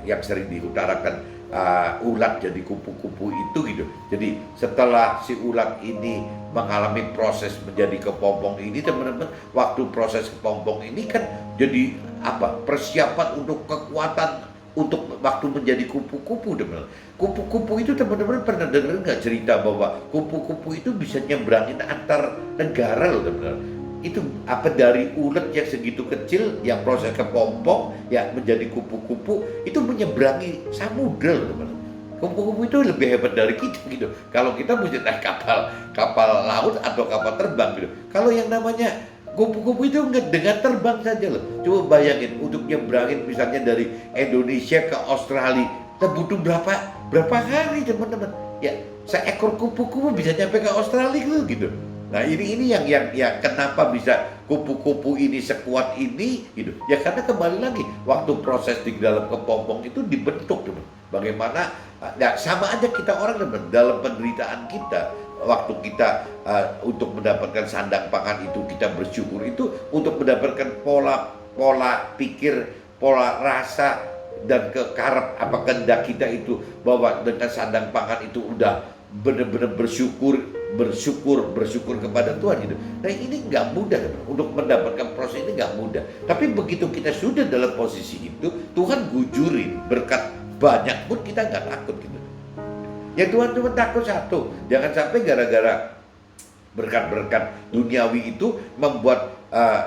yang sering diutarakan, ulat jadi kupu-kupu itu gitu. Jadi setelah si ulat ini mengalami proses menjadi kepompong ini teman-teman, waktu proses kepompong ini kan jadi persiapan untuk kekuatan untuk waktu menjadi kupu-kupu teman-teman. Kupu-kupu itu teman-teman pernah dengar nggak cerita bahwa kupu-kupu itu bisa nyebrangin antar negara loh teman-teman. Itu dari ulat yang segitu kecil yang proses kepompong ya menjadi kupu-kupu itu menyeberangi samudra loh teman-teman. Kupu-kupu itu lebih hebat dari kita gitu. Kalau kita mesti naik kapal laut atau kapal terbang gitu. Kalau yang namanya kupu-kupu itu dengan terbang saja loh. Coba bayangin untuk nyebrangin misalnya dari Indonesia ke Australia, kita butuh berapa hari teman-teman? Ya seekor kupu-kupu bisa nyampe ke Australia gitu. Nah ini yang kenapa bisa kupu-kupu ini sekuat ini gitu. Ya karena kembali lagi waktu proses di dalam kepompong itu dibentuk teman. Bagaimana sama aja kita orang teman, dalam penderitaan kita, waktu kita untuk mendapatkan sandang pangan itu kita bersyukur itu untuk mendapatkan pola pikir, pola rasa dan kehendak kita itu bahwa dengan sandang pangan itu udah benar-benar bersyukur kepada Tuhan gitu. Nah ini nggak mudah untuk mendapatkan proses ini, nggak mudah. Tapi begitu kita sudah dalam posisi itu, Tuhan gujurin berkat banyak pun kita nggak takut gitu. Ya Tuhan cuma takut satu, jangan sampai gara-gara berkat-berkat duniawi itu membuat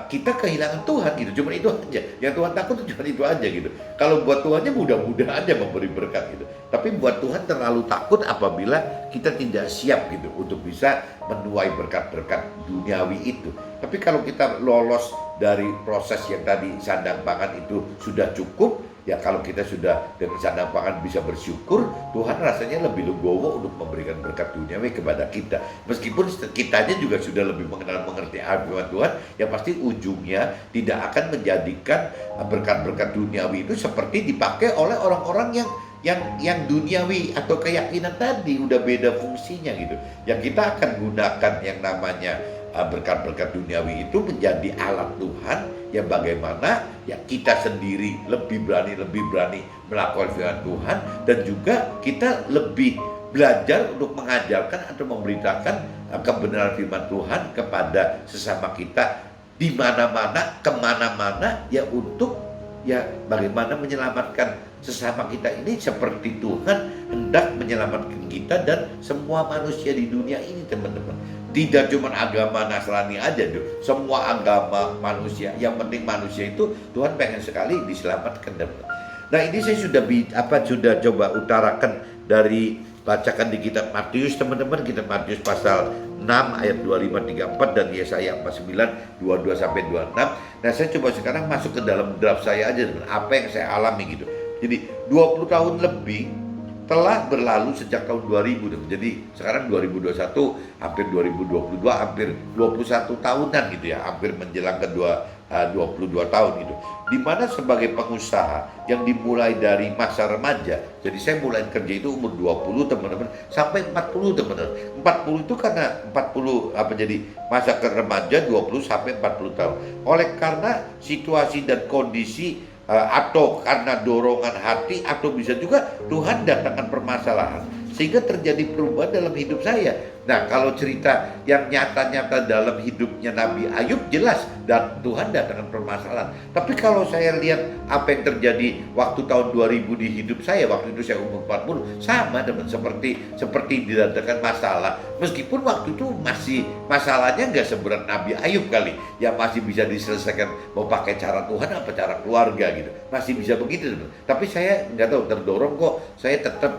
kita kehilangan Tuhan gitu. Cuma itu aja. Yang Tuhan takut cuma itu aja gitu. Kalau buat Tuhannya mudah-mudah aja memberi berkat gitu. Tapi buat Tuhan terlalu takut apabila kita tidak siap gitu untuk bisa menuai berkat-berkat duniawi itu. Tapi kalau kita lolos dari proses yang tadi sandang pangan itu sudah cukup, ya kalau kita sudah dengan sandang pangan bisa bersyukur, Tuhan rasanya lebih legowo untuk memberikan berkat duniawi kepada kita. Meskipun kitanya juga sudah lebih mengerti firman Tuhan, ya pasti ujungnya tidak akan menjadikan berkat-berkat duniawi itu seperti dipakai oleh orang-orang yang duniawi atau keyakinan tadi, udah beda fungsinya gitu. Yang kita akan gunakan yang namanya berkat-berkat duniawi itu menjadi alat Tuhan, ya bagaimana ya kita sendiri lebih berani melakukan firman Tuhan, dan juga kita lebih belajar untuk mengajarkan atau memberitakan kebenaran firman Tuhan kepada sesama kita di mana-mana, kemana-mana, ya untuk ya bagaimana menyelamatkan sesama kita ini seperti Tuhan hendak menyelamatkan kita dan semua manusia di dunia ini, teman-teman. Tidak cuma agama Nasrani aja tuh, semua agama manusia. Yang penting manusia itu Tuhan pengen sekali diselamatkan, teman-teman. Nah, ini saya sudah coba utarakan dari bacakan di kitab Matius, teman-teman. Kitab Matius pasal 6 ayat 25 34 dan Yesaya 49 22 sampai 26. Nah, saya coba sekarang masuk ke dalam draft saya aja, teman. Apa yang saya alami gitu. Jadi 20 tahun lebih telah berlalu sejak tahun 2000, teman. Jadi sekarang 2021, hampir 2022, hampir 21 tahunan gitu ya, hampir menjelang ke 22 tahun gitu. Dimana sebagai pengusaha yang dimulai dari masa remaja, jadi saya mulai kerja itu umur 20, teman-teman, sampai 40, teman-teman. 40 itu karena 40 jadi masa ke remaja 20 sampai 40 tahun. Oleh karena situasi dan kondisi atau karena dorongan hati, atau bisa juga Tuhan datangkan permasalahan sehingga terjadi perubahan dalam hidup saya. Nah, kalau cerita yang nyata-nyata dalam hidupnya Nabi Ayub, jelas dan Tuhan datangkan permasalahan. Tapi kalau saya lihat apa yang terjadi waktu tahun 2000 di hidup saya, waktu itu saya umur 40, sama teman, seperti didatangkan masalah. Meskipun waktu itu masih masalahnya nggak seberat Nabi Ayub kali, ya masih bisa diselesaikan mau pakai cara Tuhan apa cara keluarga gitu, masih bisa begitu, teman. Tapi saya nggak tahu, terdorong kok saya tetap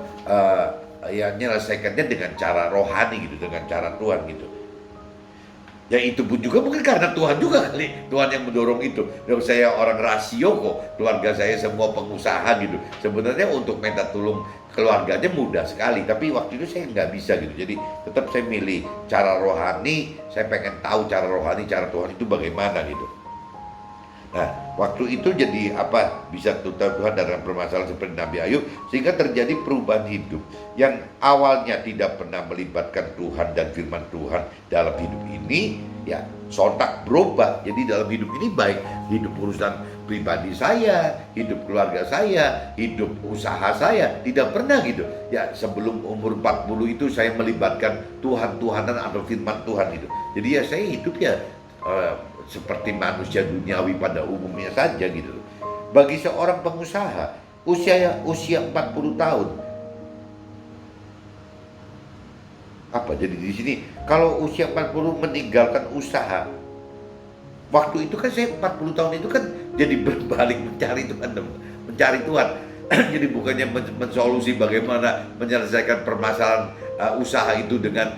ya menyelesaikannya dengan cara rohani gitu, dengan cara Tuhan gitu. Ya itu pun juga mungkin karena Tuhan juga kali, Tuhan yang mendorong itu. Dan saya orang rasio kok, keluarga saya semua pengusaha gitu. Sebenarnya untuk minta tolong keluarganya mudah sekali, tapi waktu itu saya nggak bisa gitu. Jadi tetap saya milih cara rohani, saya pengen tahu cara rohani, cara Tuhan itu bagaimana gitu. Nah, waktu itu jadi apa? Bisa Tuhan dalam permasalahan seperti Nabi Ayub, sehingga terjadi perubahan hidup yang awalnya tidak pernah melibatkan Tuhan dan firman Tuhan dalam hidup ini, ya sontak berubah. Jadi dalam hidup ini, baik hidup urusan pribadi saya, hidup keluarga saya, hidup usaha saya, tidak pernah gitu. Ya sebelum umur 40 itu saya melibatkan Tuhan-Tuhanan atau firman Tuhan gitu. Jadi ya saya hidup ya seperti manusia duniawi pada umumnya saja gitu. Bagi seorang pengusaha usia 40 tahun, apa jadi di sini kalau usia 40 meninggalkan usaha, waktu itu kan saya 40 tahun itu kan jadi berbalik mencari Tuhan, mencari Tuhan. Jadi bukannya mensolusi bagaimana menyelesaikan permasalahan usaha itu dengan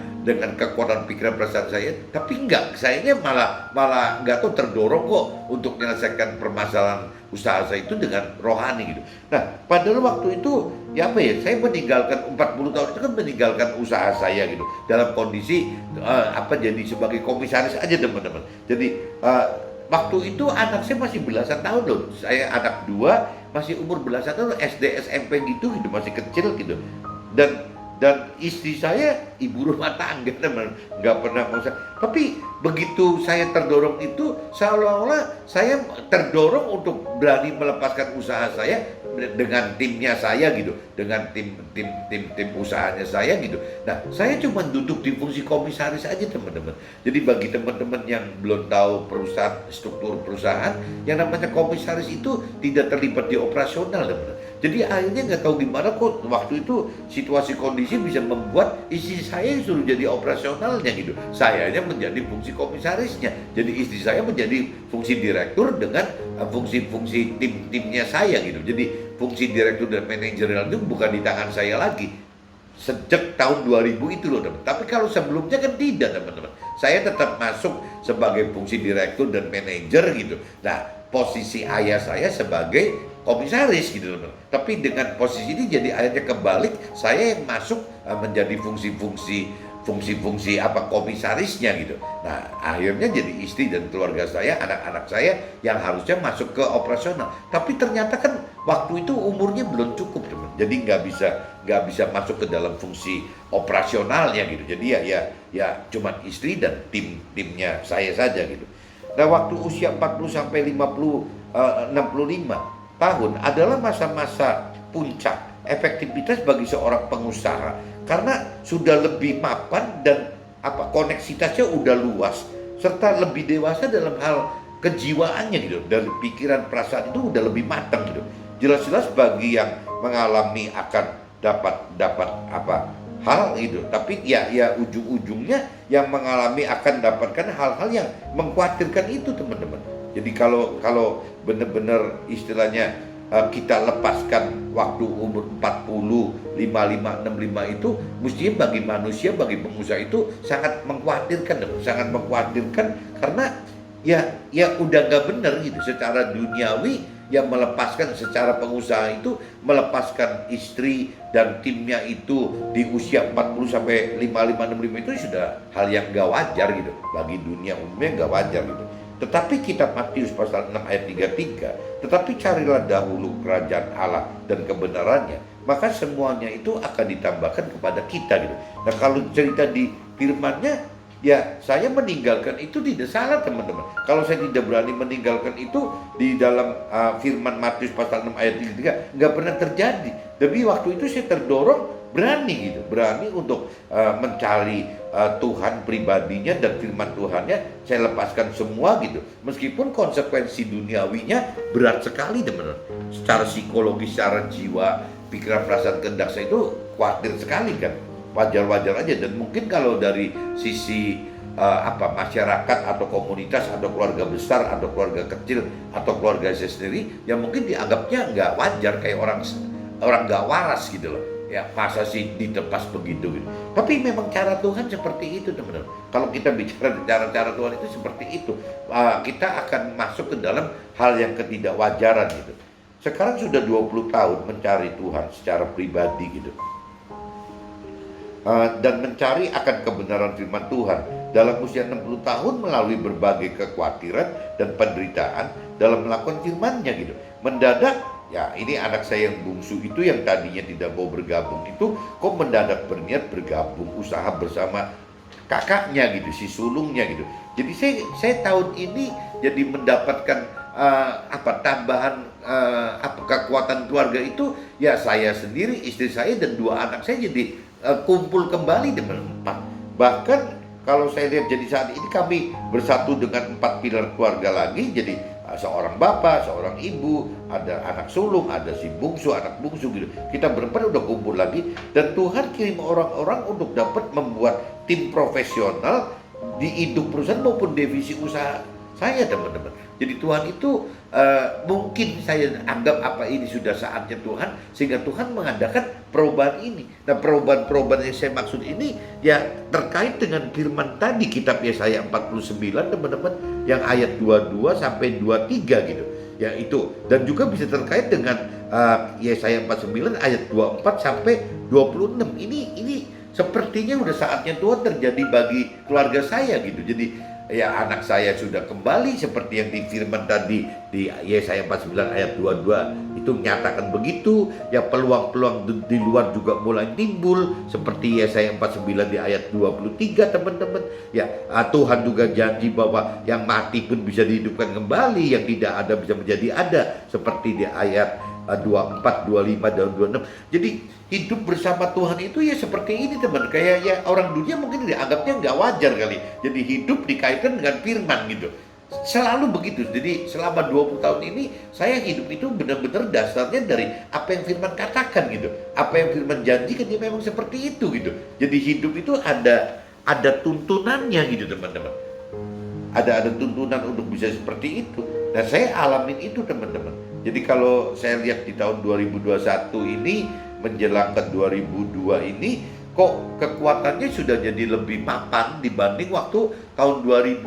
kekuatan pikiran perasaan saya, tapi enggak, sayanya malah enggak tuh terdorong kok untuk menyelesaikan permasalahan usaha saya itu dengan rohani gitu. Nah, padahal waktu itu ya apa ya, saya meninggalkan 40 tahun itu kan meninggalkan usaha saya gitu dalam kondisi jadi sebagai komisaris aja, teman-teman. Jadi waktu itu anak saya masih belasan tahun loh, saya anak 2 masih umur belasan tahun, SD SMP gitu masih kecil gitu. Dan istri saya ibu rumah tangga, teman, nggak pernah masak. Tapi begitu saya terdorong itu, seolah-olah saya terdorong untuk berani melepaskan usaha saya dengan timnya saya gitu, dengan tim usahanya saya gitu. Nah, saya cuma duduk di fungsi komisaris aja, teman-teman. Jadi bagi teman-teman yang belum tahu perusahaan, struktur perusahaan, yang namanya komisaris itu tidak terlibat di operasional, teman-teman. Jadi akhirnya nggak tahu gimana kok waktu itu situasi kondisi bisa membuat istri saya suruh jadi operasionalnya gitu. Sayanya menjadi fungsi komisarisnya. Jadi istri saya menjadi fungsi direktur dengan fungsi-fungsi timnya saya gitu. Jadi fungsi direktur dan manajerial itu bukan di tangan saya lagi. Sejak tahun 2000 itu loh, teman. Tapi kalau sebelumnya kan tidak, teman-teman. Saya tetap masuk sebagai fungsi direktur dan manajer gitu. Nah, posisi ayah saya sebagai komisaris gitu loh. Tapi dengan posisi ini jadi akhirnya kebalik, saya yang masuk menjadi fungsi apa komisarisnya gitu. Nah, akhirnya jadi istri dan keluarga saya, anak-anak saya yang harusnya masuk ke operasional. Tapi ternyata kan waktu itu umurnya belum cukup, teman. Jadi nggak bisa masuk ke dalam fungsi operasionalnya gitu. Jadi ya cuma istri dan timnya saya saja gitu. Nah, waktu usia 40 sampai 65 tahun adalah masa-masa puncak efektivitas bagi seorang pengusaha, karena sudah lebih mapan dan koneksitasnya udah luas serta lebih dewasa dalam hal kejiwaannya gitu, dari pikiran perasaan itu udah lebih matang gitu. Jelas-jelas bagi yang mengalami akan dapat hal itu, tapi ya ujung-ujungnya yang mengalami akan dapatkan hal-hal yang mengkhawatirkan itu, teman-teman. Jadi kalau benar-benar istilahnya kita lepaskan waktu umur 40, 55, 65 itu mestinya bagi manusia, bagi pengusaha itu sangat mengkhawatirkan, karena ya udah nggak benar gitu secara duniawi. Yang melepaskan secara pengusaha itu melepaskan istri dan timnya itu di usia 40 sampai 55, 65 itu sudah hal yang nggak wajar gitu, bagi dunia umumnya nggak wajar gitu. Tetapi kitab Matius pasal 6 ayat 33, tetapi carilah dahulu kerajaan Allah dan kebenarannya, maka semuanya itu akan ditambahkan kepada kita gitu. Nah, kalau cerita di firman-Nya, ya saya meninggalkan itu tidak salah, teman-teman. Kalau saya tidak berani meninggalkan itu di dalam firman Matius pasal 6 ayat 33, nggak pernah terjadi. Tapi waktu itu saya terdorong berani untuk mencari Tuhan pribadinya dan firman Tuhannya. Saya lepaskan semua gitu, meskipun konsekuensi duniawinya berat sekali, teman-teman. Secara psikologis, secara jiwa, pikiran, perasaan, kehendak saya itu khawatir sekali kan. Wajar-wajar aja. Dan mungkin kalau dari sisi masyarakat atau komunitas atau keluarga besar atau keluarga kecil atau keluarga saya sendiri, ya mungkin dianggapnya nggak wajar, kayak orang nggak waras gitu loh. Ya masa sih ditepas begitu gitu. Tapi memang cara Tuhan seperti itu, teman-teman. Kalau kita bicara cara Tuhan itu seperti itu, kita akan masuk ke dalam hal yang ketidakwajaran gitu. Sekarang sudah 20 tahun mencari Tuhan secara pribadi gitu, dan mencari akan kebenaran firman Tuhan dalam usia 60 tahun melalui berbagai kekhawatiran dan penderitaan dalam melakukan firman-Nya gitu. Mendadak, ya ini anak saya yang bungsu itu yang tadinya tidak mau bergabung itu kok mendadak berniat bergabung usaha bersama kakaknya gitu, si sulungnya gitu. Jadi saya tahun ini jadi mendapatkan tambahan kekuatan keluarga itu, ya saya sendiri, istri saya dan 2 anak saya jadi kumpul kembali dengan 4. Bahkan kalau saya lihat jadi saat ini kami bersatu dengan 4 pilar keluarga lagi. Jadi seorang bapak, seorang ibu, ada anak sulung, ada si bungsu, anak bungsu gitu. Kita berempat udah kumpul lagi, dan Tuhan kirim orang-orang untuk dapat membuat tim profesional di induk perusahaan maupun divisi usaha saya, teman-teman. Jadi Tuhan itu mungkin saya anggap ini sudah saatnya Tuhan, sehingga Tuhan mengadakan perubahan ini. Nah, perubahan yang saya maksud ini ya terkait dengan firman tadi, kitab Yesaya 49, teman-teman, yang ayat 22 sampai 23 gitu. Ya itu, dan juga bisa terkait dengan Yesaya 49 ayat 24 sampai 26. Ini sepertinya udah saatnya Tuhan terjadi bagi keluarga saya gitu. Jadi ya anak saya sudah kembali seperti yang di firman tadi di Yesaya 49 ayat 22 itu menyatakan begitu. Ya peluang-peluang di luar juga mulai timbul seperti Yesaya 49 di ayat 23, teman-teman. Ya Tuhan juga janji bahwa yang mati pun bisa dihidupkan kembali, yang tidak ada bisa menjadi ada, seperti di ayat 24, 25 dan 26. Jadi hidup bersama Tuhan itu ya seperti ini, teman. Kayak ya orang dunia mungkin dianggapnya nggak wajar kali. Jadi hidup dikaitkan dengan firman gitu. Selalu begitu. Jadi selama 20 tahun ini saya hidup itu benar-benar dasarnya dari apa yang firman katakan gitu. Apa yang firman janjikan, ya memang seperti itu gitu. Jadi hidup itu ada tuntunannya gitu, teman-teman. Ada tuntunan untuk bisa seperti itu. Dan saya alamin itu, teman-teman. Jadi kalau saya lihat di tahun 2021 ini menjelang ke 2002 ini, kok kekuatannya sudah jadi lebih mapan dibanding waktu tahun 2000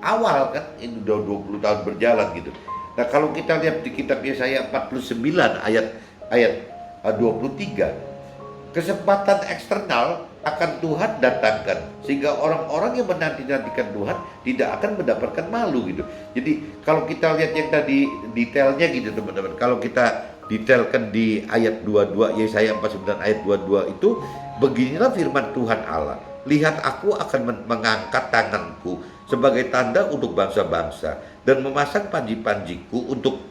awal kan, ini udah 20 tahun berjalan gitu. Nah kalau kita lihat di kitab Yesaya 49 ayat 23, kesempatan eksternal akan Tuhan datangkan sehingga orang-orang yang menanti-nantikan Tuhan tidak akan mendapatkan malu gitu. Jadi kalau kita lihat yang tadi detailnya gitu teman-teman, kalau kita detailkan di ayat 22, Yesaya 49 ayat 22 itu, beginilah firman Tuhan Allah, lihat aku akan mengangkat tanganku sebagai tanda untuk bangsa-bangsa dan memasang panji-panjiku untuk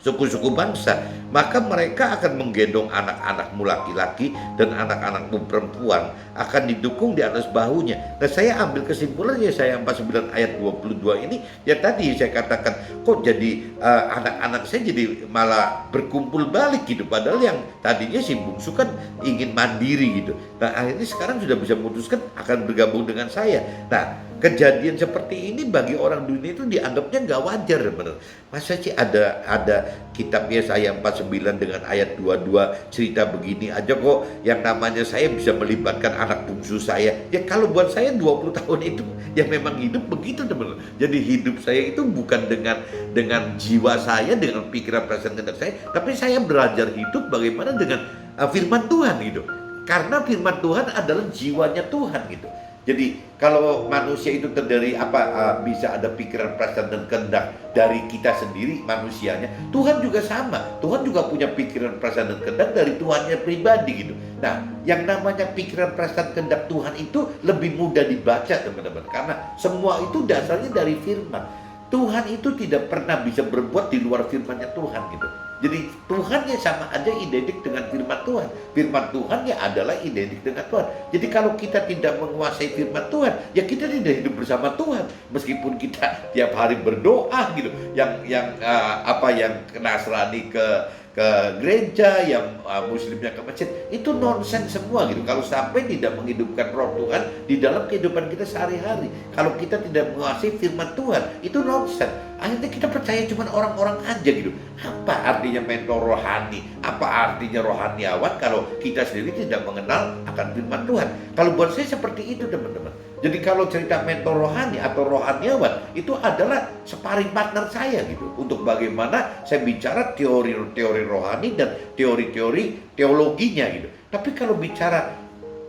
suku-suku bangsa, maka mereka akan menggendong anak-anakmu laki-laki dan anak-anakmu perempuan akan didukung di atas bahunya. Nah saya ambil kesimpulannya saya 49 ayat 22 ini, ya tadi saya katakan kok jadi anak-anak saya jadi malah berkumpul balik gitu, padahal yang tadinya si bungsu kan ingin mandiri gitu. Nah akhirnya sekarang sudah bisa memutuskan akan bergabung dengan saya. Nah kejadian seperti ini bagi orang dunia itu dianggapnya nggak wajar, bener. Masa sih ada kitab Yesaya 49 dengan ayat 22 cerita begini aja kok, yang namanya saya bisa melibatkan anak bungsu saya. Ya kalau buat saya 20 tahun itu ya memang hidup begitu, teman. Jadi hidup saya itu bukan dengan jiwa saya, dengan pikiran perasaan kehendak saya, tapi saya belajar hidup bagaimana dengan firman Tuhan gitu. Karena firman Tuhan adalah jiwanya Tuhan gitu. Jadi kalau manusia itu terdiri bisa ada pikiran, perasaan dan kehendak dari kita sendiri manusianya, Tuhan juga sama. Tuhan juga punya pikiran, perasaan dan kehendak dari Tuhannya pribadi gitu. Nah, yang namanya pikiran, perasaan, kehendak Tuhan itu lebih mudah dibaca teman-teman, karena semua itu dasarnya dari firman. Tuhan itu tidak pernah bisa berbuat di luar firman-Nya Tuhan gitu. Jadi Tuhan ya sama aja identik dengan firman Tuhan. Firman Tuhan ya adalah identik dengan Tuhan. Jadi kalau kita tidak menguasai firman Tuhan, ya kita tidak hidup bersama Tuhan. Meskipun kita tiap hari berdoa gitu, yang Nasrani ke gereja, yang muslimnya ke masjid, itu nonsens semua gitu. Kalau sampai tidak menghidupkan roh Tuhan di dalam kehidupan kita sehari-hari, kalau kita tidak menguasai firman Tuhan, itu nonsens. Akhirnya kita percaya cuma orang-orang aja gitu. Apa artinya mentor rohani? Apa artinya rohaniawan kalau kita sendiri tidak mengenal akan firman Tuhan? Kalau buat saya seperti itu teman-teman. Jadi kalau cerita mentor rohani atau rohaniawan itu adalah sparring partner saya gitu, untuk bagaimana saya bicara teori-teori rohani dan teori-teori teologinya gitu. Tapi kalau bicara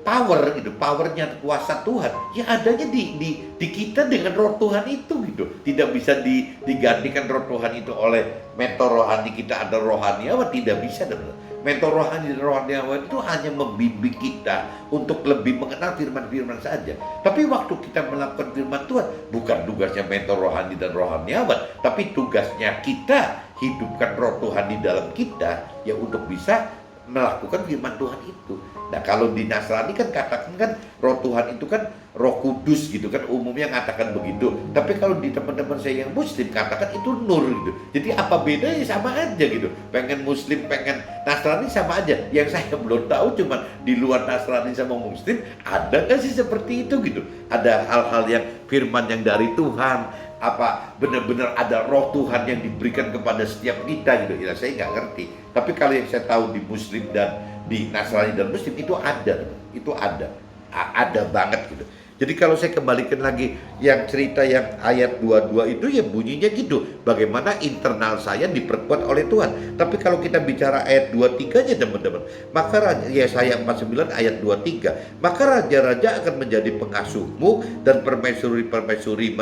power gitu, powernya kuasa Tuhan, ya adanya di kita dengan roh Tuhan itu gitu. Tidak bisa digantikan roh Tuhan itu oleh mentor rohani kita ada rohaniawan, tidak bisa teman-teman. Mentor rohani dan rohaniawan itu hanya membimbing kita untuk lebih mengenal firman-firman saja. Tapi waktu kita melakukan firman Tuhan, bukan tugasnya mentor rohani dan rohaniawan, tapi tugasnya kita hidupkan roh Tuhan di dalam kita, ya untuk bisa melakukan firman Tuhan itu. Nah kalau di Nasrani kan katakan kan roh Tuhan itu kan Roh Kudus gitu kan, umumnya ngatakan begitu. Tapi kalau di teman-teman saya yang Muslim katakan itu Nur gitu. Jadi apa bedanya? Sama aja gitu. Pengen Muslim, pengen Nasrani sama aja. Yang saya belum tahu cuma di luar Nasrani sama Muslim ada nggak sih seperti itu gitu? Ada hal-hal yang firman yang dari Tuhan, apa benar-benar ada roh Tuhan yang diberikan kepada setiap kita gitu. Ya saya nggak ngerti. Tapi kalau yang saya tahu di Muslim dan di Nasrani dan Muslim itu ada banget gitu. Jadi kalau saya kembalikan lagi yang cerita yang ayat 22 itu ya bunyinya gitu. Bagaimana internal saya diperkuat oleh Tuhan. Tapi kalau kita bicara ayat 23 aja teman-teman. Maka Yesaya 49 ayat 23. Maka raja-raja akan menjadi pengasuhmu dan permaisuri-permaisuri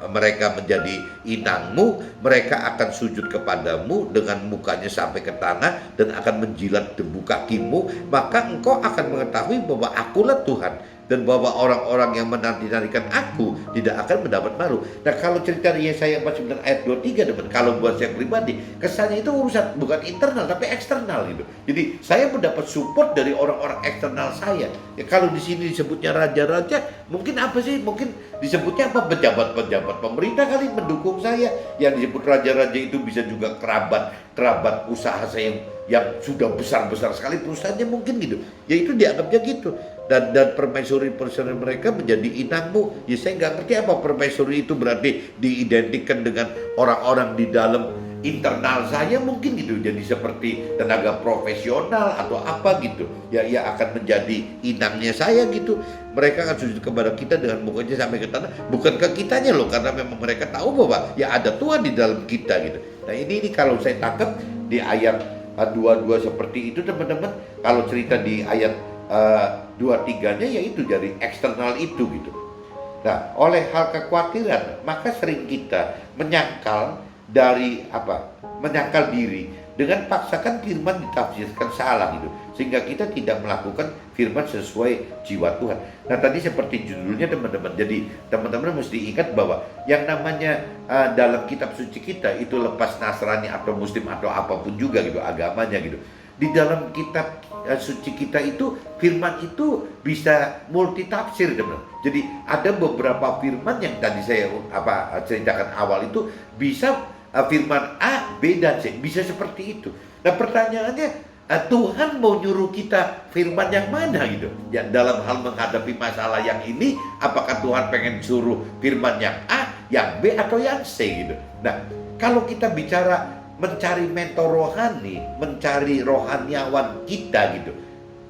mereka menjadi inangmu. Mereka akan sujud kepadamu dengan mukanya sampai ke tanah dan akan menjilat debu kakimu. Maka engkau akan mengetahui bahwa akulah Tuhan. Dan bahwa orang-orang yang menanti-nantikan aku tidak akan mendapat malu. Nah kalau cerita Yesaya 49 ayat 23 teman, kalau buat saya pribadi kesannya itu urusan bukan internal tapi eksternal gitu. Jadi saya mendapat support dari orang-orang eksternal saya. Ya kalau di sini disebutnya raja-raja, mungkin apa sih? Mungkin disebutnya apa? Pejabat-pejabat pemerintah kali mendukung saya. Yang disebut raja-raja itu bisa juga kerabat usaha saya yang sudah besar-besar sekali perusahaannya mungkin gitu. Ya itu dianggapnya gitu. Dan permaisuri-permaisuri mereka menjadi inangmu. Ya saya nggak ngerti apa permaisuri itu berarti diidentikan dengan orang-orang di dalam internal saya mungkin gitu, jadi seperti tenaga profesional atau apa gitu ya, ya akan menjadi inangnya saya gitu. Mereka akan sujud kepada kita dengan mukanya sampai ke tanah, bukan ke kitanya loh, karena memang mereka tahu bahwa ya ada Tuhan di dalam kita gitu. Nah ini kalau saya tangkap di ayat 22 seperti itu teman-teman. Kalau cerita di ayat 23-nya yaitu dari eksternal itu gitu. Nah, oleh hal kekhawatiran, maka sering kita menyangkal menyangkal diri dengan paksakan firman ditafsirkan salah gitu, sehingga kita tidak melakukan firman sesuai jiwa Tuhan. Nah, tadi seperti judulnya teman-teman, jadi teman-teman mesti ingat bahwa yang namanya dalam kitab suci kita itu, lepas Nasrani atau Muslim atau apapun juga gitu agamanya gitu, di dalam kitab suci kita itu firman itu bisa multitafsir teman. Jadi ada beberapa firman yang tadi saya ceritakan awal itu bisa firman A, B, dan C, bisa seperti itu. Nah pertanyaannya, Tuhan mau nyuruh kita firman yang mana gitu? Ya dalam hal menghadapi masalah yang ini, apakah Tuhan pengen suruh firman yang A, yang B, atau yang C gitu? Nah kalau kita bicara mencari mentor rohani, mencari rohaniawan kita gitu,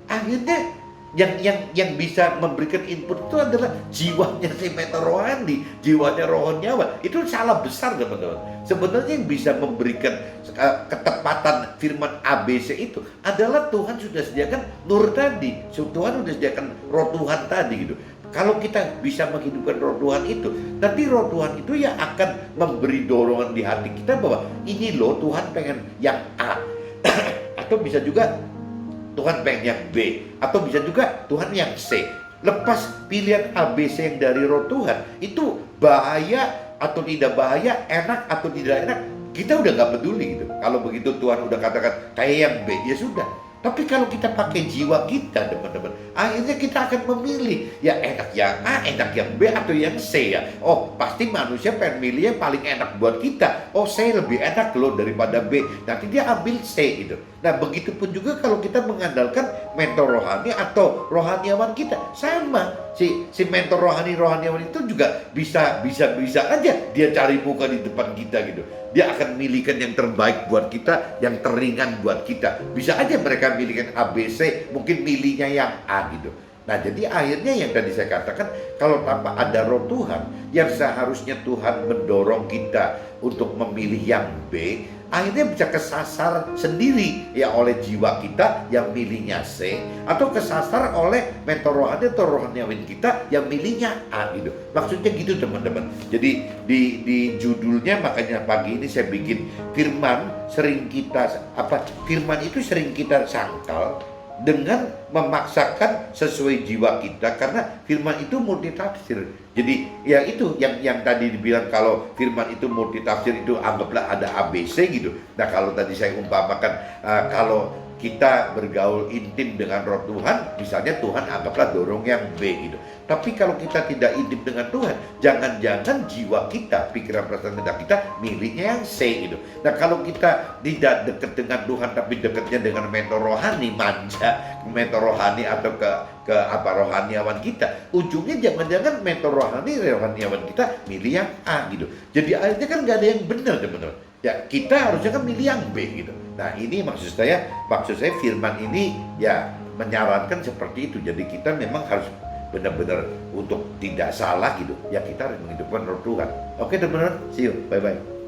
akhirnya yang bisa memberikan input itu adalah jiwanya si mentor rohani, jiwanya rohaniawan. Itu salah besar teman-teman. Sebenarnya yang bisa memberikan ketepatan firman ABC itu adalah Tuhan sudah sediakan nur tadi, Tuhan sudah sediakan roh Tuhan tadi gitu. Kalau kita bisa menghidupkan roh Tuhan itu, nanti roh Tuhan itu ya akan memberi dorongan di hati kita bahwa ini loh Tuhan pengen yang A. Atau bisa juga Tuhan pengen yang B, atau bisa juga Tuhan yang C. Lepas pilihan ABC yang dari roh Tuhan, itu bahaya atau tidak bahaya, enak atau tidak enak, kita udah gak peduli gitu. Kalau begitu Tuhan udah katakan kayak yang B, ya sudah. Tapi kalau kita pakai jiwa kita teman-teman, akhirnya kita akan memilih ya enak yang A, enak yang B, atau yang C ya. Oh pasti manusia pengen milih yang paling enak buat kita. Oh C lebih enak loh daripada B, nanti dia ambil C gitu. Nah begitu pun juga kalau kita mengandalkan mentor rohani atau rohaniawan kita, sama si mentor rohaniawan itu juga bisa aja dia cari muka di depan kita gitu. Dia akan milihkan yang terbaik buat kita, yang teringan buat kita. Bisa aja mereka milihkan ABC, mungkin milihnya yang A gitu. Nah jadi akhirnya yang tadi saya katakan, kalau tanpa ada roh Tuhan, yang seharusnya Tuhan mendorong kita untuk memilih yang B, akhirnya bisa kesasar sendiri ya oleh jiwa kita yang milihnya C, atau kesasar oleh mentor rohani atau rohaniawan kita yang milihnya A gitu. Maksudnya gitu teman-teman. Jadi di judulnya makanya pagi ini saya bikin firman itu sering kita sangkal dengan memaksakan sesuai jiwa kita, karena firman itu multitafsir. Jadi ya itu yang tadi dibilang, kalau firman itu multitafsir itu anggaplah ada ABC gitu. Nah kalau tadi saya umpamakan kalau kita bergaul intim dengan roh Tuhan, misalnya Tuhan anggaplah dorong yang B gitu. Tapi kalau kita tidak intim dengan Tuhan, jangan-jangan jiwa kita, pikiran perasaan kita milihnya yang C gitu. Nah kalau kita tidak dekat dengan Tuhan tapi dekatnya dengan mentor rohani, manja mentor rohani atau ke rohaniawan kita, ujungnya jangan-jangan mentor rohaniawan kita milih yang A gitu. Jadi akhirnya kan nggak ada yang benar teman-teman. Ya kita harusnya kan milih yang B gitu. Nah ini maksud saya firman ini ya menyarankan seperti itu. Jadi kita memang harus benar-benar untuk tidak salah gitu. Ya kita harus menghidupkan roh Tuhan. Oke teman-teman, see you, bye-bye.